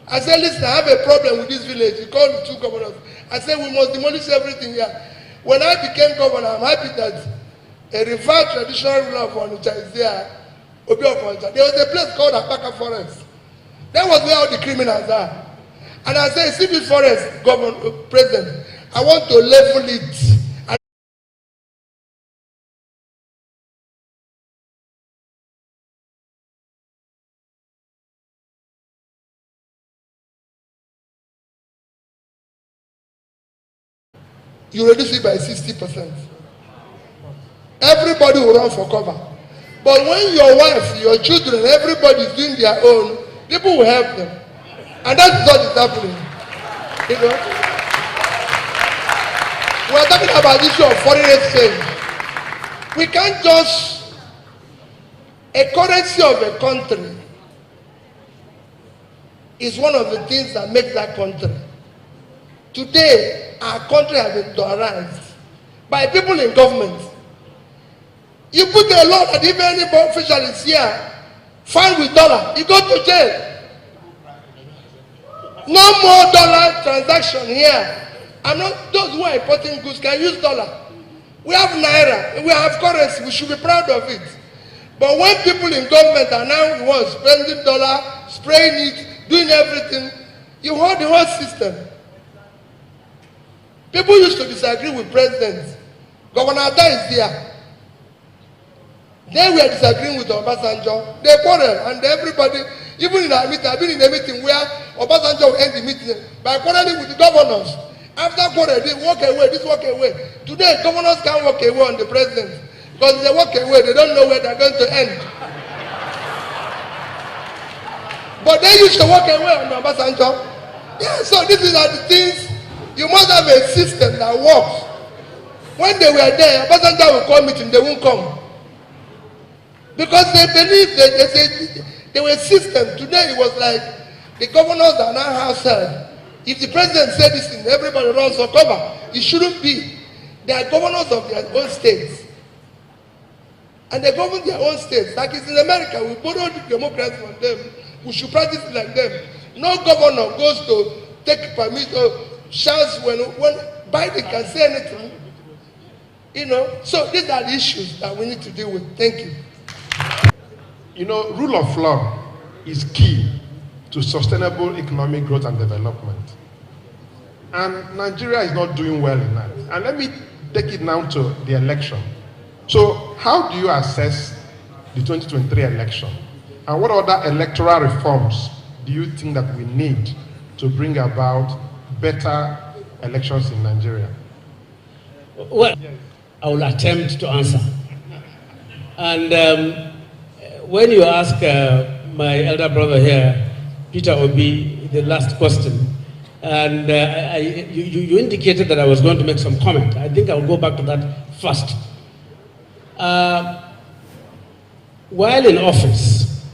I said, listen, I have a problem with this village. He called the 2 governors. I said, we must demolish everything here. When I became governor, I'm happy that a revered traditional ruler of Onitsha is there, Obi of Onitsha. There was a place called Apaka Forest. That was where all the criminals are. And I said, see this forest, President, I want to level it. You reduce it by 60%. Everybody will run for cover. But when your wife, your children, everybody is doing their own, people will help them. And that's what is happening. You know? We are talking about the issue of foreign exchange. We can't just, a currency of a country is one of the things that make that country. Today, our country has been dollarized by people in government. You put a law that if any official is here, found with dollar, you go to jail. No more dollar transaction here. I'm not, those who are importing goods can use dollar. We have naira, we have currency, we should be proud of it. But when people in government are now the ones spending dollar, spraying it, doing everything, you hold the whole system. People used to disagree with presidents. Governor Ada is there. They were disagreeing with Obasanjo. They quarreled, and everybody, even in our meeting, I've been in a meeting where Obasanjo will end the meeting by quarreling with the governors. After quarrel, they walk away, this walk away. Today, governors can't walk away on the president. Because they walk away, they don't know where they're going to end. But they used to walk away on Obasanjo. Yeah, so these are the things. You must have a system that works. When they were there, Obasanjo will call meeting, they won't come. Because they believe they were a system. Today it was like the governors are now household. If the president said this thing, everybody runs for cover. It shouldn't be. They are governors of their own states. And they govern their own states. Like it's in America, we borrow the democracy from them. We should practice it like them. No governor goes to take permission, chance when Biden can say anything. You know, so these are the issues that we need to deal with. Thank you. You know, rule of law is key to sustainable economic growth and development. And Nigeria is not doing well in that. And let me take it now to the election. So how do you assess the 2023 election? And what other electoral reforms do you think that we need to bring about better elections in Nigeria? Well, I will attempt to answer. And when you ask my elder brother here, Peter Obi, the last question, and you indicated that I was going to make some comment. I think I'll go back to that first. While in office,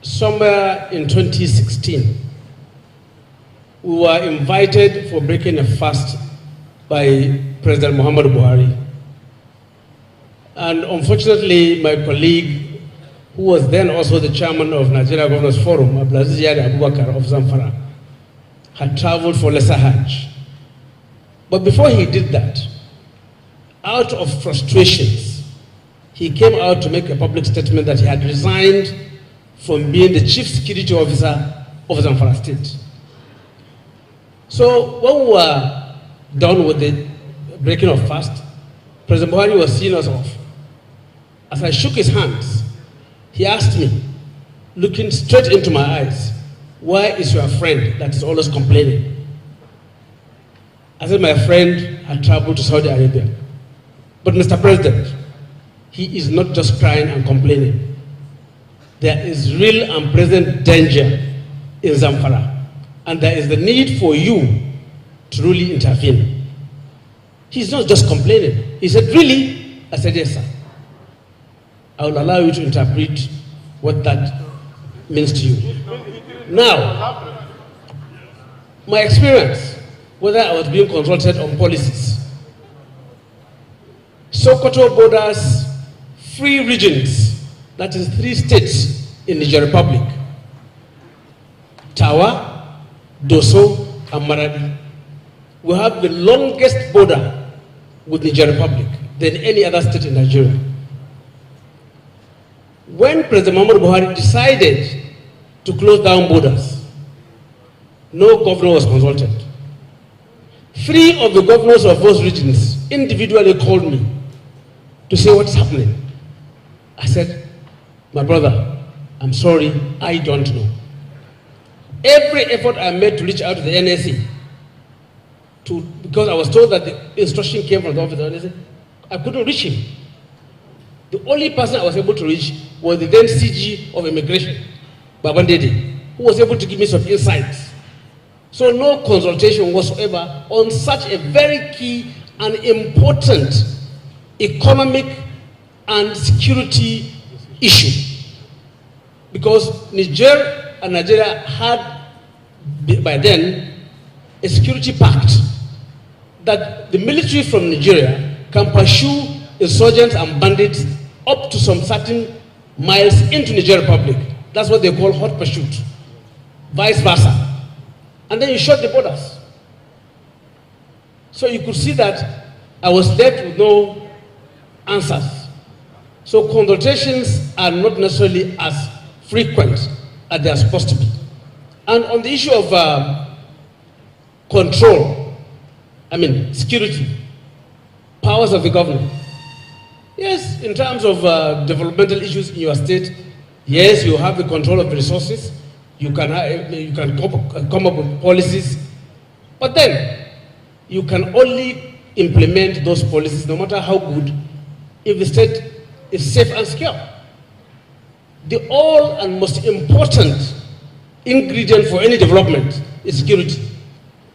somewhere in 2016, we were invited for breaking a fast by President Muhammadu Buhari. And unfortunately, my colleague, who was then also the chairman of Nigeria Governors Forum, Abdulaziz Yari Abubakar of Zamfara, had traveled for Lesser Hajj. But before he did that, out of frustrations, he came out to make a public statement that he had resigned from being the chief security officer of Zamfara State. So when we were done with the breaking of fast, President Buhari was seeing us off. As I shook his hands, he asked me, looking straight into my eyes, "Why is your friend that is always complaining?" I said, "My friend had traveled to Saudi Arabia. But Mr. President, he is not just crying and complaining. There is real and present danger in Zamfara, and there is the need for you to really intervene." He's not just complaining. He said, "Really?" I said, "Yes, sir. I will allow you to interpret what that means to you." Now, my experience, whether I was being consulted on policies, Sokoto borders 3 regions, that is 3 states in the Niger Republic, Tawa, Doso, and Maradi. We have the longest border with the Niger Republic than any other state in Nigeria. When President Muhammadu Buhari decided to close down borders, no governor was consulted. 3 of the governors of those regions individually called me to say what's happening. I said, "My brother, I'm sorry, I don't know." Every effort I made to reach out to the NSA, because I was told that the instruction came from the office of the NSA, I couldn't reach him. The only person I was able to reach was the then CG of Immigration, Babandede, who was able to give me some insights. So no consultation whatsoever on such a very key and important economic and security issue. Because Niger and Nigeria had by then a security pact that the military from Nigeria can pursue insurgents and bandits up to some certain miles into Niger Republic. That's what they call hot pursuit. Vice versa. And then you shut the borders. So you could see that I was left with no answers. So consultations are not necessarily as frequent as they are supposed to be. And on the issue of control, security, powers of the government. Yes, in terms of developmental issues in your state, yes, you have the control of the resources. You can come up with policies, but then you can only implement those policies, no matter how good, if the state is safe and secure. The all and most important ingredient for any development is security.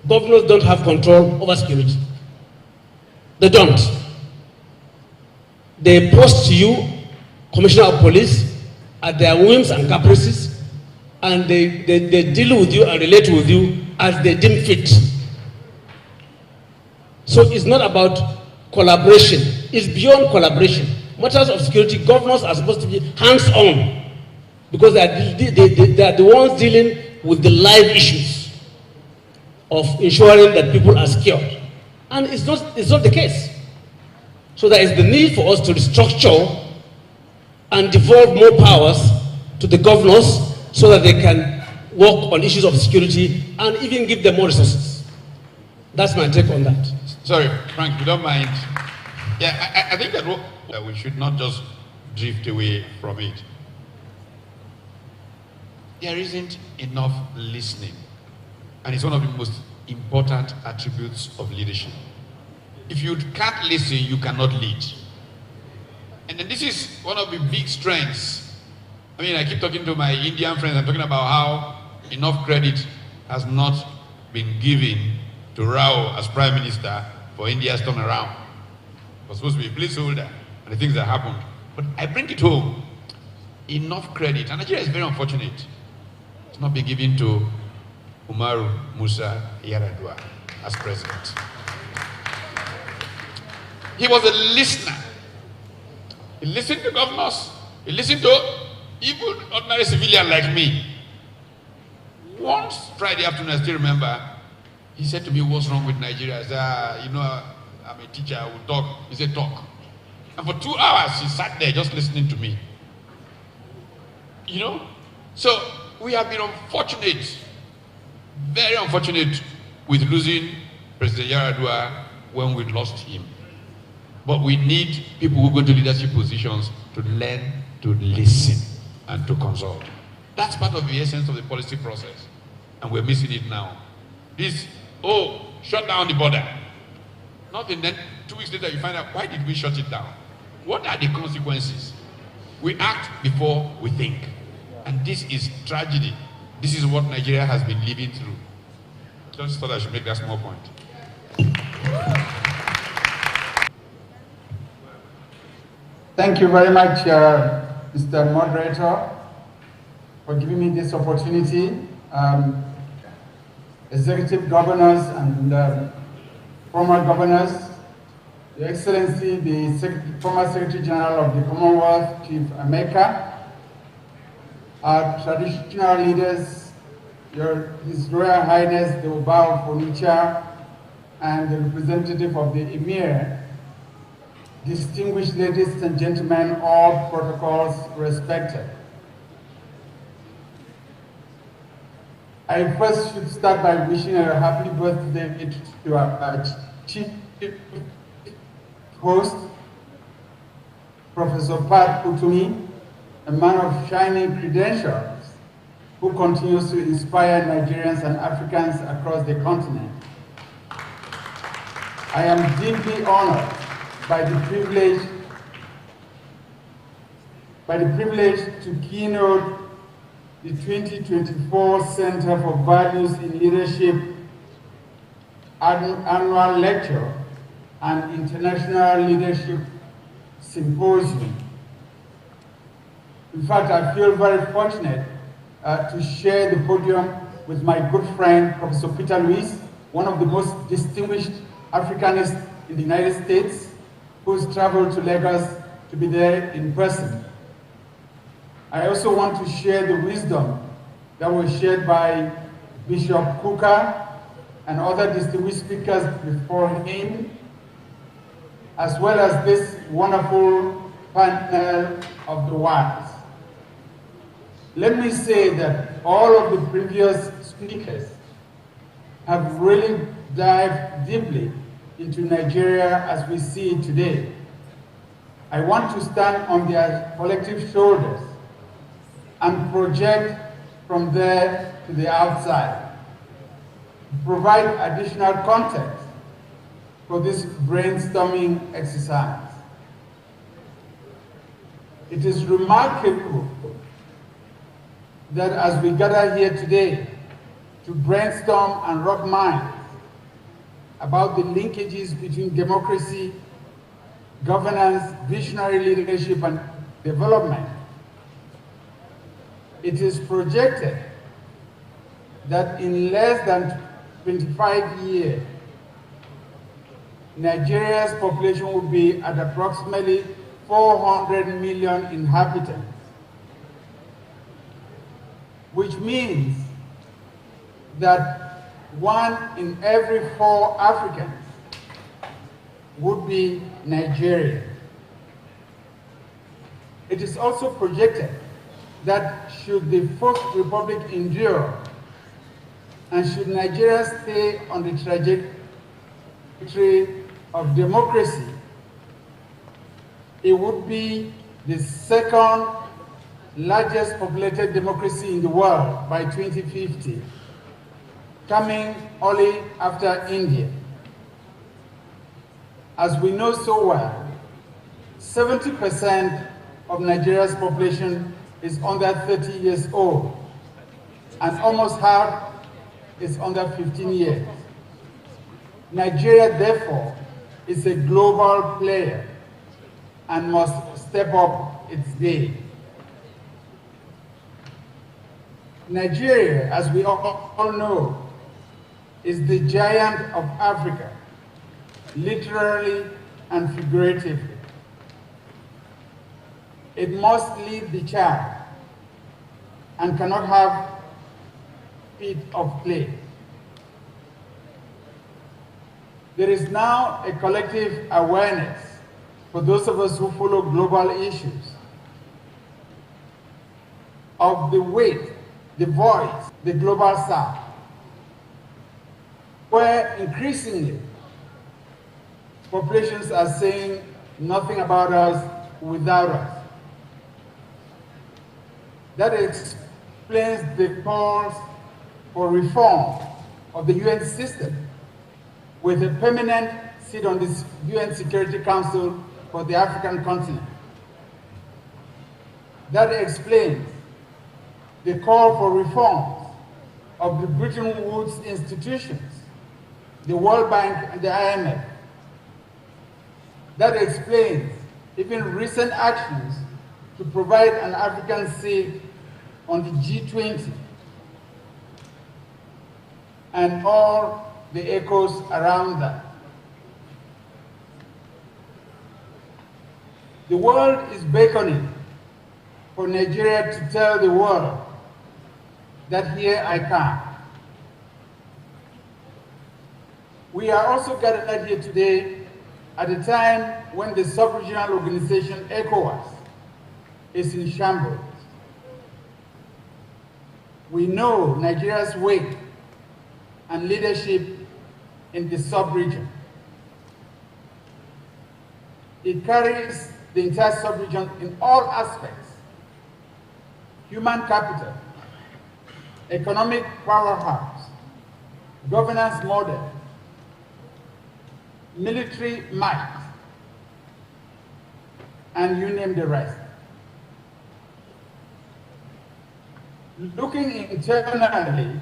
Governors don't have control over security. They don't. They post to you, Commissioner of Police, at their whims and caprices, and they deal with you and relate with you as they deem fit. So it's not about collaboration. It's beyond collaboration. Matters of security, governors are supposed to be hands-on because they are the ones dealing with the live issues of ensuring that people are secured. And it's not the case. So there is the need for us to restructure and devolve more powers to the governors so that they can work on issues of security and even give them more resources. That's my take on that. Sorry, Frank, if you don't mind. Yeah, I think that we should not just drift away from it. There isn't enough listening. And it's one of the most important attributes of leadership. If you can't listen, you cannot lead. And then this is one of the big strengths. I keep talking to my Indian friends. I'm talking about how enough credit has not been given to Rao as Prime Minister for India's turnaround. It was supposed to be a placeholder and the things that happened. But I bring it home. Enough credit. And Nigeria is very unfortunate. It's not been given to Umaru Musa Yar'Adua as president. He was a listener. He listened to governors. He listened to even ordinary civilian like me. Once Friday afternoon, I still remember, he said to me, "What's wrong with Nigeria?" I said, I'm a teacher, I will talk. He said, "Talk." And for 2 hours, he sat there just listening to me. So we have been unfortunate, very unfortunate with losing President Yar'Adua when we lost him. But we need people who go to leadership positions to learn to listen and to consult. That's part of the essence of the policy process. And we're missing it now. Shut down the border. Nothing, then 2 weeks later you find out, why did we shut it down? What are the consequences? We act before we think. And this is tragedy. This is what Nigeria has been living through. Just thought I should make that small point. Thank you very much, Mr. Moderator, for giving me this opportunity. Executive governors and former governors, Your Excellency, the former Secretary General of the Commonwealth, Chief Emeka, our traditional leaders, His Royal Highness, the Oba of Onitsha, and the representative of the Emir, distinguished ladies and gentlemen, all protocols respected. I first should start by wishing a happy birthday to our chief host, Professor Pat Utumi, a man of shining credentials who continues to inspire Nigerians and Africans across the continent. I am deeply honored by the privilege to keynote the 2024 Center for Values in Leadership Annual Lecture and International Leadership Symposium. In fact, I feel very fortunate to share the podium with my good friend, Professor Peter Luis, one of the most distinguished Africanists in the United States, who's traveled to Lagos to be there in person. I also want to share the wisdom that was shared by Bishop Kuka and other distinguished speakers before him, as well as this wonderful panel of the wise. Let me say that all of the previous speakers have really dived deeply into Nigeria as we see it today. I want to stand on their collective shoulders and project from there to the outside, provide additional context for this brainstorming exercise. It is remarkable that as we gather here today to brainstorm and rub minds about the linkages between democracy, governance, visionary leadership, and development, it is projected that in less than 25 years, Nigeria's population will be at approximately 400 million inhabitants, which means that 1 in every 4 Africans would be Nigerian. It is also projected that should the Fourth Republic endure and should Nigeria stay on the trajectory of democracy, it would be the second largest populated democracy in the world by 2050, coming only after India. As we know so well, 70% of Nigeria's population is under 30 years old, and almost half is under 15 years. Nigeria, therefore, is a global player and must step up its game. Nigeria, as we all know, is the giant of Africa, literally and figuratively. It must lead the charge and cannot have feet of clay. There is now a collective awareness for those of us who follow global issues of the weight, the voice, the global south, where increasingly populations are saying nothing about us without us. That explains the calls for reform of the UN system with a permanent seat on the UN Security Council for the African continent. That explains the call for reforms of the Bretton Woods institutions, the World Bank and the IMF. That explains even recent actions to provide an African seat on the G20 and all the echoes around that. The world is beckoning for Nigeria to tell the world that here I come. We are also gathered here today at a time when the sub-regional organization ECOWAS is in shambles. We know Nigeria's weight and leadership in the sub-region. It carries the entire sub-region in all aspects: human capital, economic powerhouse, governance model, military might, and you name the rest. Looking internally,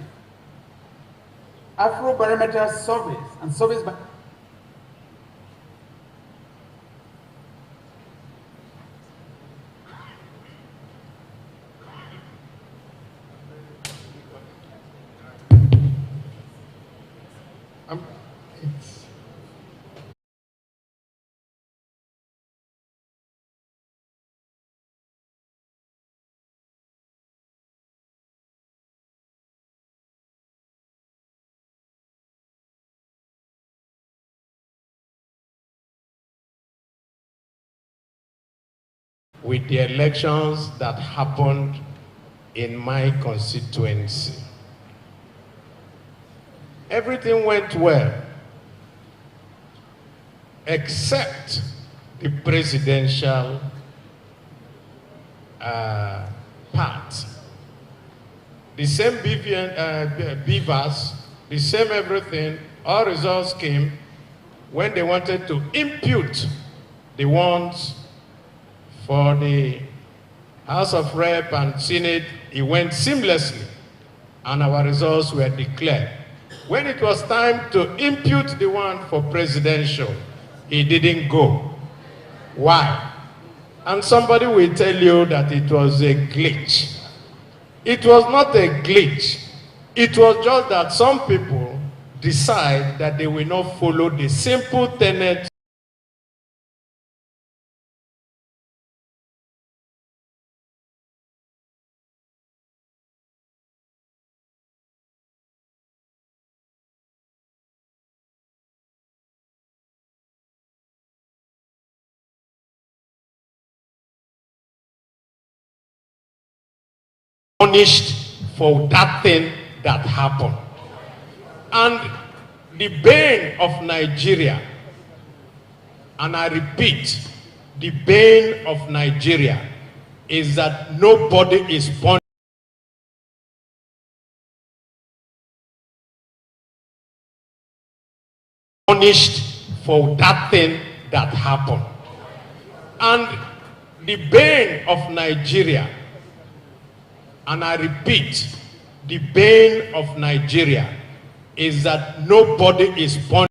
Afrobarometer surveys and surveys by with the elections that happened in my constituency. Everything went well, except the presidential part. The same beavers, the same everything, all results came when they wanted to impute the ones for the House of Rep and Senate. It went seamlessly, and our results were declared. When it was time to impute the one for presidential, it didn't go. Why? And somebody will tell you that it was a glitch. It was not a glitch. It was just that some people decide that they will not follow the simple tenet punished for that thing that happened. And the bane of Nigeria, and I repeat, the bane of Nigeria is that nobody is punished for that thing that happened. And the bane of Nigeria, and I repeat, the bane of Nigeria is that nobody is punished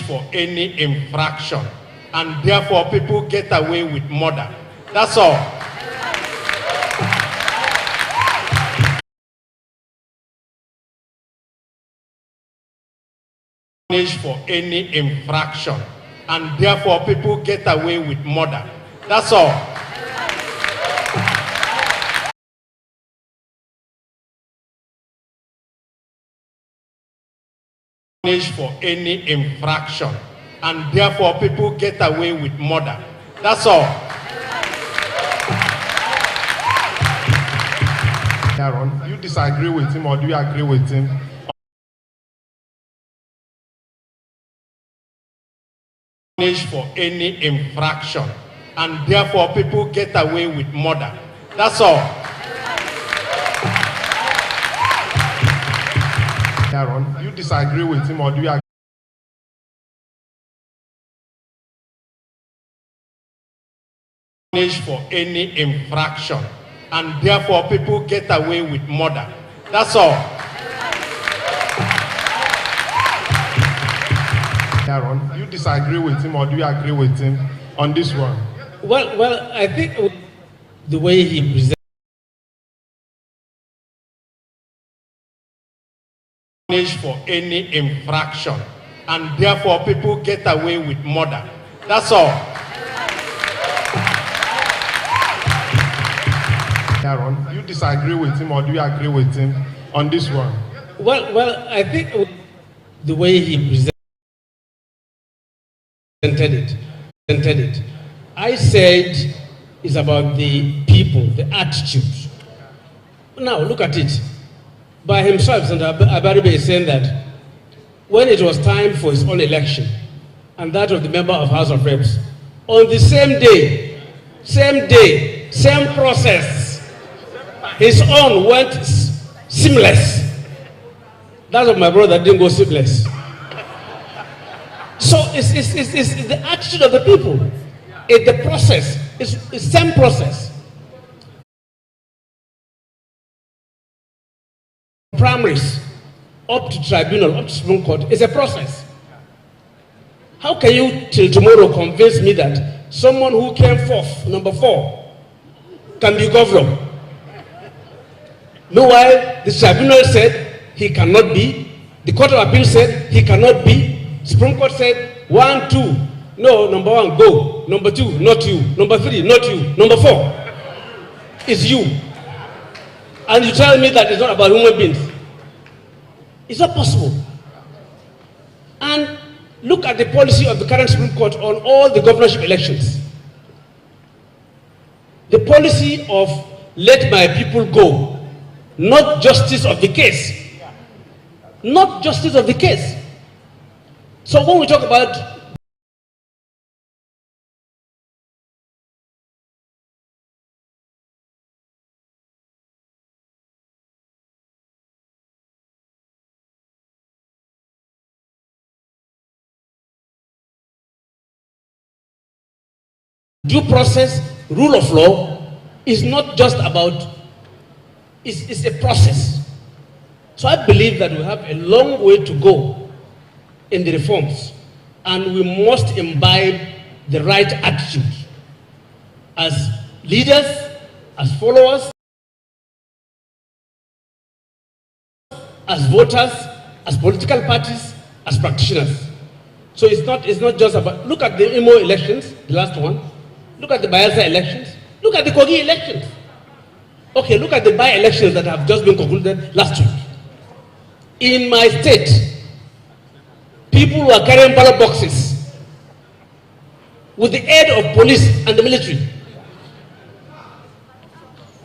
for any infraction, and therefore people get away with murder. That's all. Punished for any infraction, and therefore people get away with murder. That's all. Punished for any infraction, and therefore people get away with murder. That's all. Aaron, do you disagree with him or do you agree with him? Punished for any infraction, and therefore people get away with murder. That's all. Aaron, do you disagree with him or do you agree? Punished for any infraction, and therefore people get away with murder. That's all. Aaron, do you disagree with him or do you agree with him on this one? Well, I think the way he presented. Punished for any infraction, and therefore people get away with murder. That's all. Aaron, do you disagree with him or do you agree with him on this one? Well, I think the way he presented it, I said it's about the people, the attitude. Now look at it. By himself, Senator Abaribe is saying that when it was time for his own election, and that of the member of House of Reps, on the same day, Same process. His own went seamless. That's what my brother didn't go seamless. So it's the attitude of the people. It's the process. It's the same process. Primaries, up to tribunal, up to Supreme Court, it's a process. How can you till tomorrow convince me that someone who came fourth, number 4, can be governor? Meanwhile, the tribunal said he cannot be, the Court of Appeal said he cannot be, Supreme Court said 1, 2, no, number 1, go, number 2, not you, number 3, not you, number 4, it's you. And you tell me that it's not about human beings. It's not possible. And look at the policy of the current Supreme Court on all the governorship elections. The policy of let my people go, not justice of the case. Not justice of the case. So when we talk about due process, rule of law, is not just about, it's a process. So I believe that we have a long way to go in the reforms, and we must imbibe the right attitude as leaders, as followers, as voters, as political parties, as practitioners. So it's not just about, look at the Imo elections, the last one. Look at the Bayelsa elections. Look at the Kogi elections. Okay, look at the by-elections that have just been concluded last week. In my state, people were carrying ballot boxes with the aid of police and the military.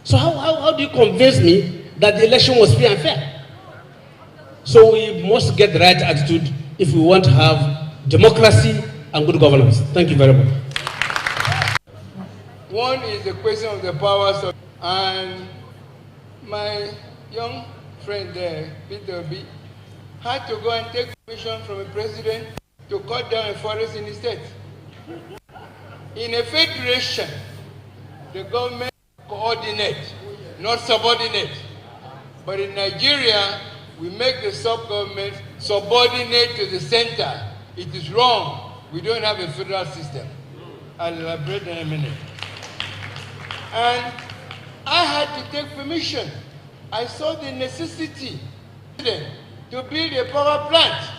So how do you convince me that the election was free and fair? So we must get the right attitude if we want to have democracy and good governance. Thank you very much. One is the question of the powers of, and my young friend there, Peter B, had to go and take permission from a president to cut down a forest in the state. In a federation, the government coordinate, not subordinate. But in Nigeria, we make the sub-government subordinate to the center. It is wrong. We don't have a federal system. I'll elaborate in a minute. And I had to take permission. I saw the necessity to build a power plant.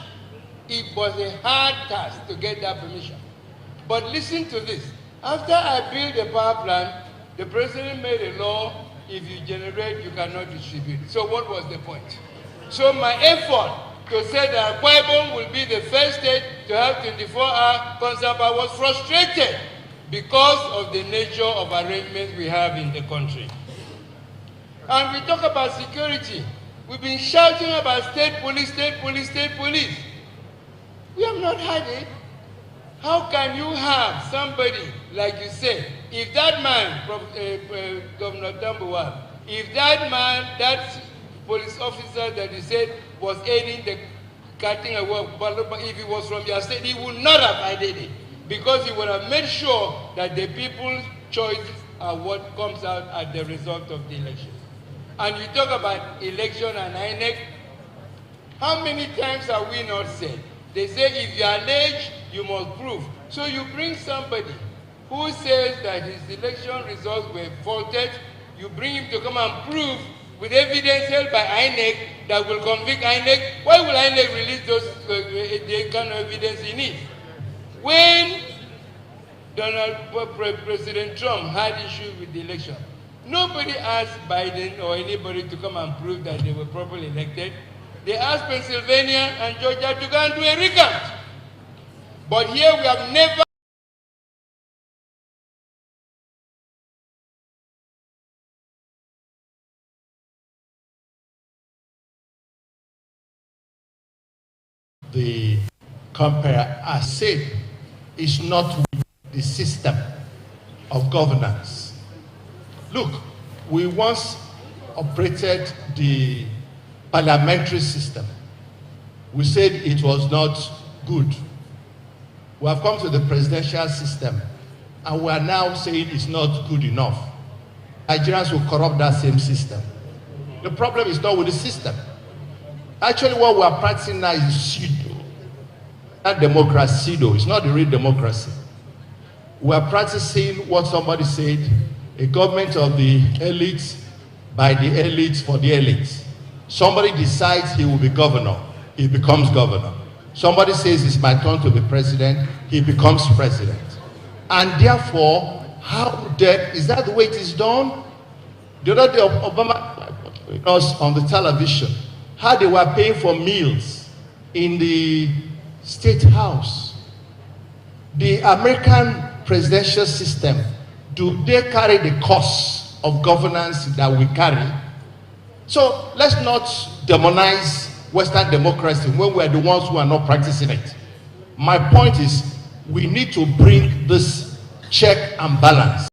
It was a hard task to get that permission. But listen to this. After I built a power plant, the president made a law, if you generate, you cannot distribute. So what was the point? So my effort to say that Akwa Ibom will be the first state to have 24-hour constant power was frustrated because of the nature of arrangements we have in the country. And we talk about security. We've been shouting about state police, state police, state police. We have not had it. How can you have somebody, like you said, if that man, Governor Tambuwal, if that man, that police officer that you said was aiding the cutting away of ballot, if he was from your state, he would not have aided it, because he would have made sure that the people's choices are what comes out as the result of the election. And you talk about election and INEC, how many times have we not said? They say if you are alleged, you must prove. So you bring somebody who says that his election results were faulted, you bring him to come and prove with evidence held by INEC that will convict INEC. Why will INEC release those the kind of evidence he needs? When President Trump had issues with the election, nobody asked Biden or anybody to come and prove that they were properly elected. They asked Pennsylvania and Georgia to go and do a recount. But here we have never the compare as said is not with the system of governance. Look, we once operated the parliamentary system. We said it was not good. We have come to the presidential system, and we are now saying it's not good enough. Nigerians will corrupt that same system. The problem is not with the system. Actually, what we are practicing now is pseudo. Not democracy, though. It's not the real democracy. We are practicing what somebody said, a government of the elites, by the elites, for the elites. Somebody decides he will be governor, he becomes governor. Somebody says it's my turn to be president, he becomes president. And therefore, is that the way it is done? The other day, Obama was on the television, how they were paying for meals in the State House. The American presidential system, do they carry the cost of governance that we carry? So let's not demonize Western democracy when we are the ones who are not practicing it. My point is, we need to bring this check and balance.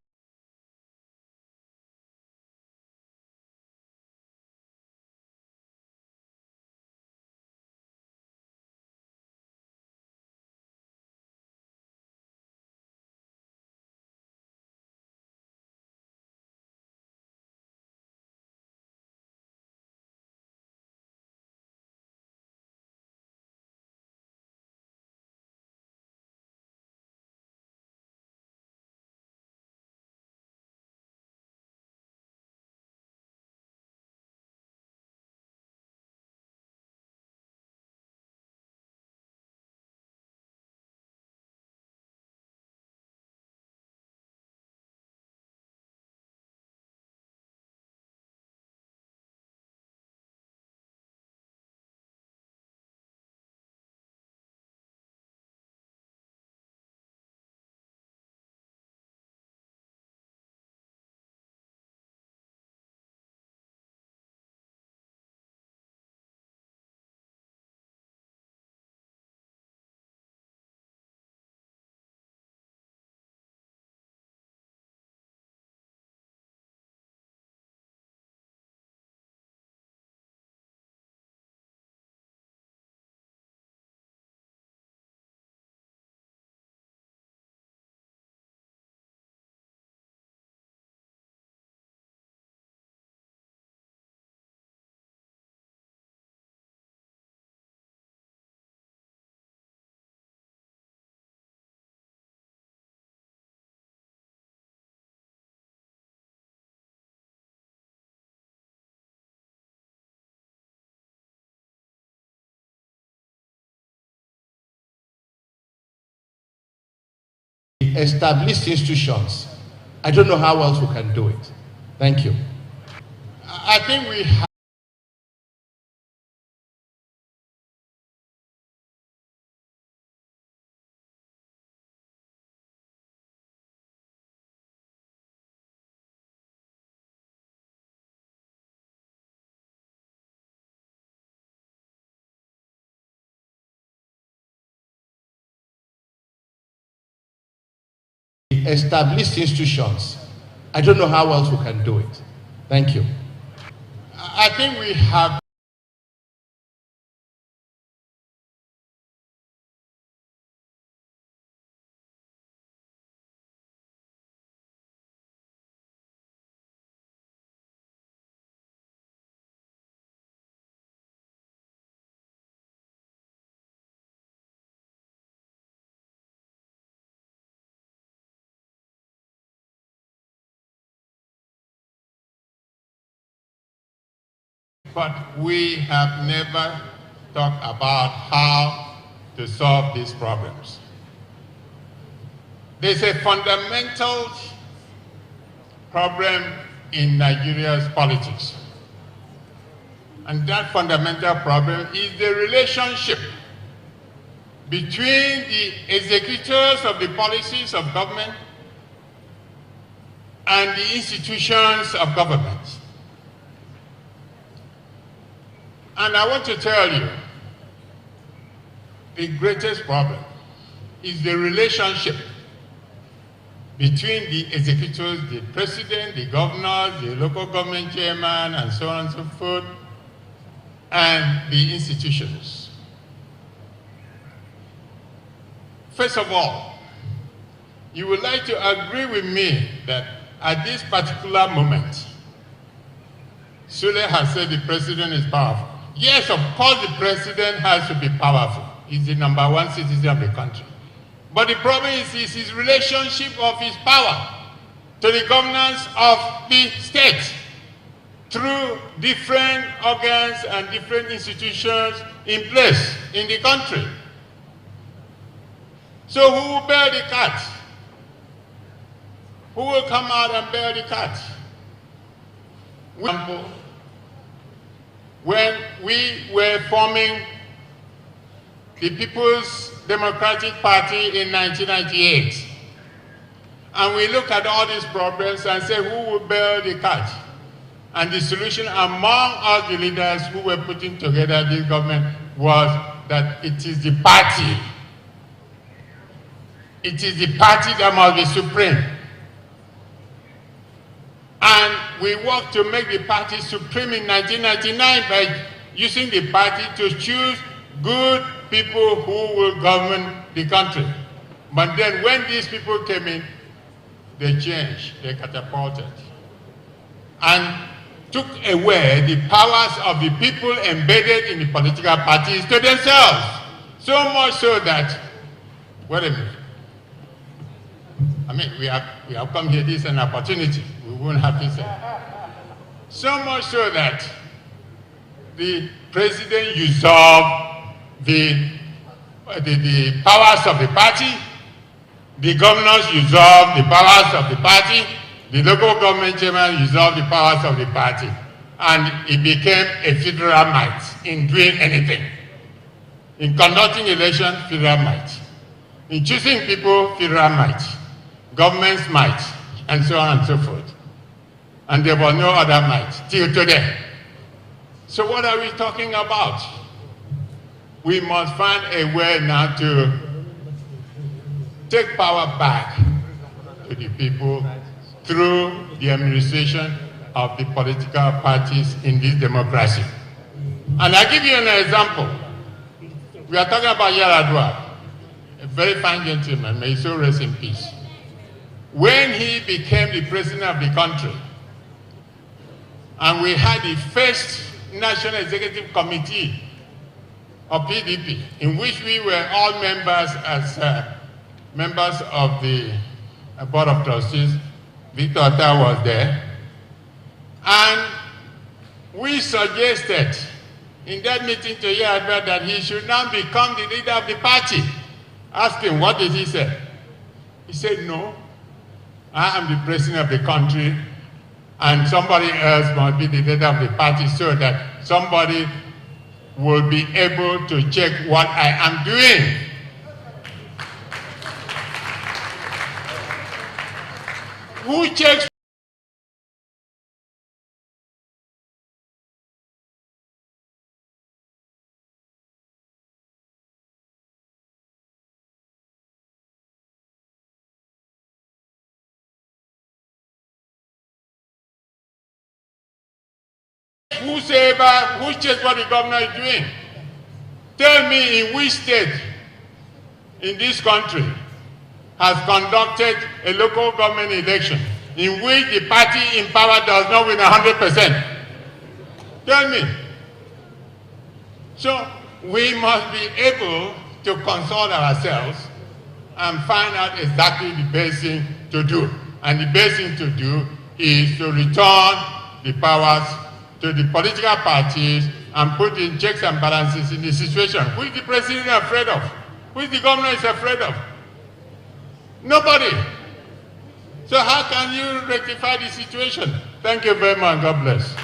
Established institutions. I don't know how else we can do it. Thank you. I think we have Established institutions. I don't know how else we can do it. Thank you. I think we have but we have never talked about how to solve these problems. There's a fundamental problem in Nigeria's politics. And that fundamental problem is the relationship between the executors of the policies of government and the institutions of government. And I want to tell you, the greatest problem is the relationship between the executives, the president, the governors, the local government chairman, and so on and so forth, and the institutions. First of all, you would like to agree with me that at this particular moment, Sule has said the president is powerful. Yes, of course the president has to be powerful. He's the #1 citizen of the country. But the problem is his relationship of his power to the governance of the state through different organs and different institutions in place in the country. So who will bear the cat? Who will come out and bear the cat? When we were forming the People's Democratic Party in 1998, and we look at all these problems and say who will bear the cat? And the solution among all the leaders who were putting together this government was that it is the party. It is the party that must be supreme. And we worked to make the party supreme in 1999 by using the party to choose good people who will govern the country. But then when these people came in, they changed, they catapulted, and took away the powers of the people embedded in the political parties to themselves. So much so that, wait a minute, I mean, we have come here, this is an opportunity. We won't have to say. So much so that the president usurped the powers of the party, the governors usurped the powers of the party, the local government chairman usurped the powers of the party, and it became a federal might in doing anything. In conducting elections, federal might. In choosing people, federal might. Government's might, and so on and so forth. And there was no other might till today. So what are we talking about? We must find a way now to take power back to the people through the administration of the political parties in this democracy. And I'll give you an example. We are talking about Yaradua, a very fine gentleman, may he so rest in peace. When he became the president of the country, and we had the first National Executive Committee of PDP, in which we were all members as members of the Board of Trustees. Victor Otta was there. And we suggested in that meeting to Yaradua that he should now become the leader of the party. Asked him, what did he say? He said, no, I am the president of the country, and somebody else must be the leader of the party so that somebody will be able to check what I am doing. Who checks? Who checks what the governor is doing? Tell me in which state in this country has conducted a local government election in which the party in power does not win 100%. Tell me. So we must be able to consult ourselves and find out exactly the best thing to do. And the best thing to do is to return the powers to the political parties and put in checks and balances in the situation. Who is the president afraid of? Who is the governor is afraid of? Nobody. So how can you rectify the situation? Thank you very much. God bless.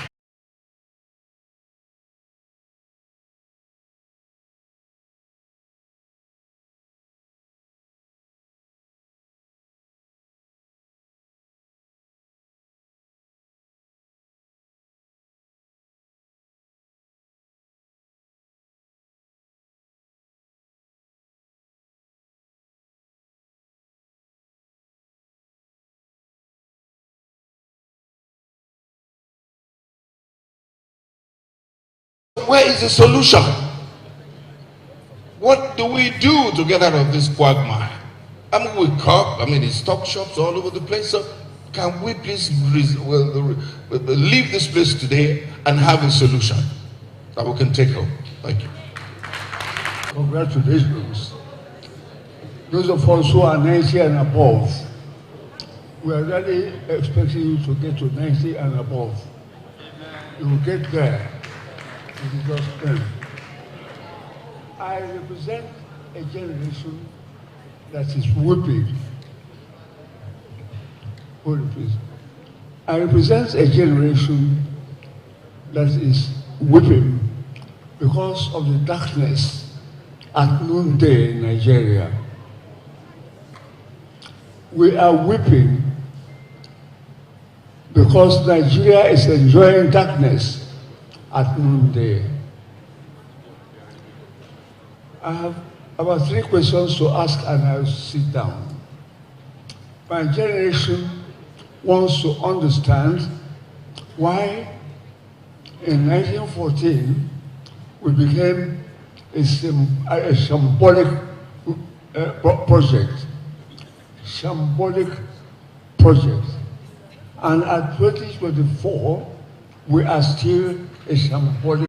Where is the solution? What do we do to get out of this quagmire? I mean, we cop, it's stock shops all over the place. So can we please leave this place today and have a solution that we can take home? Thank you. Congratulations. Those of us who are 90 and above, we are really expecting you to get to 90 and above. You will get there. It is just time. I represent a generation that is weeping. Hold it, please. I represent a generation that is weeping because of the darkness at noonday in Nigeria. We are weeping because Nigeria is enjoying darkness at noonday. I have about 3 questions to ask and I'll sit down. My generation wants to understand why in 1914 we became a symbolic project. Symbolic project. And at 2024, we are still a symbolic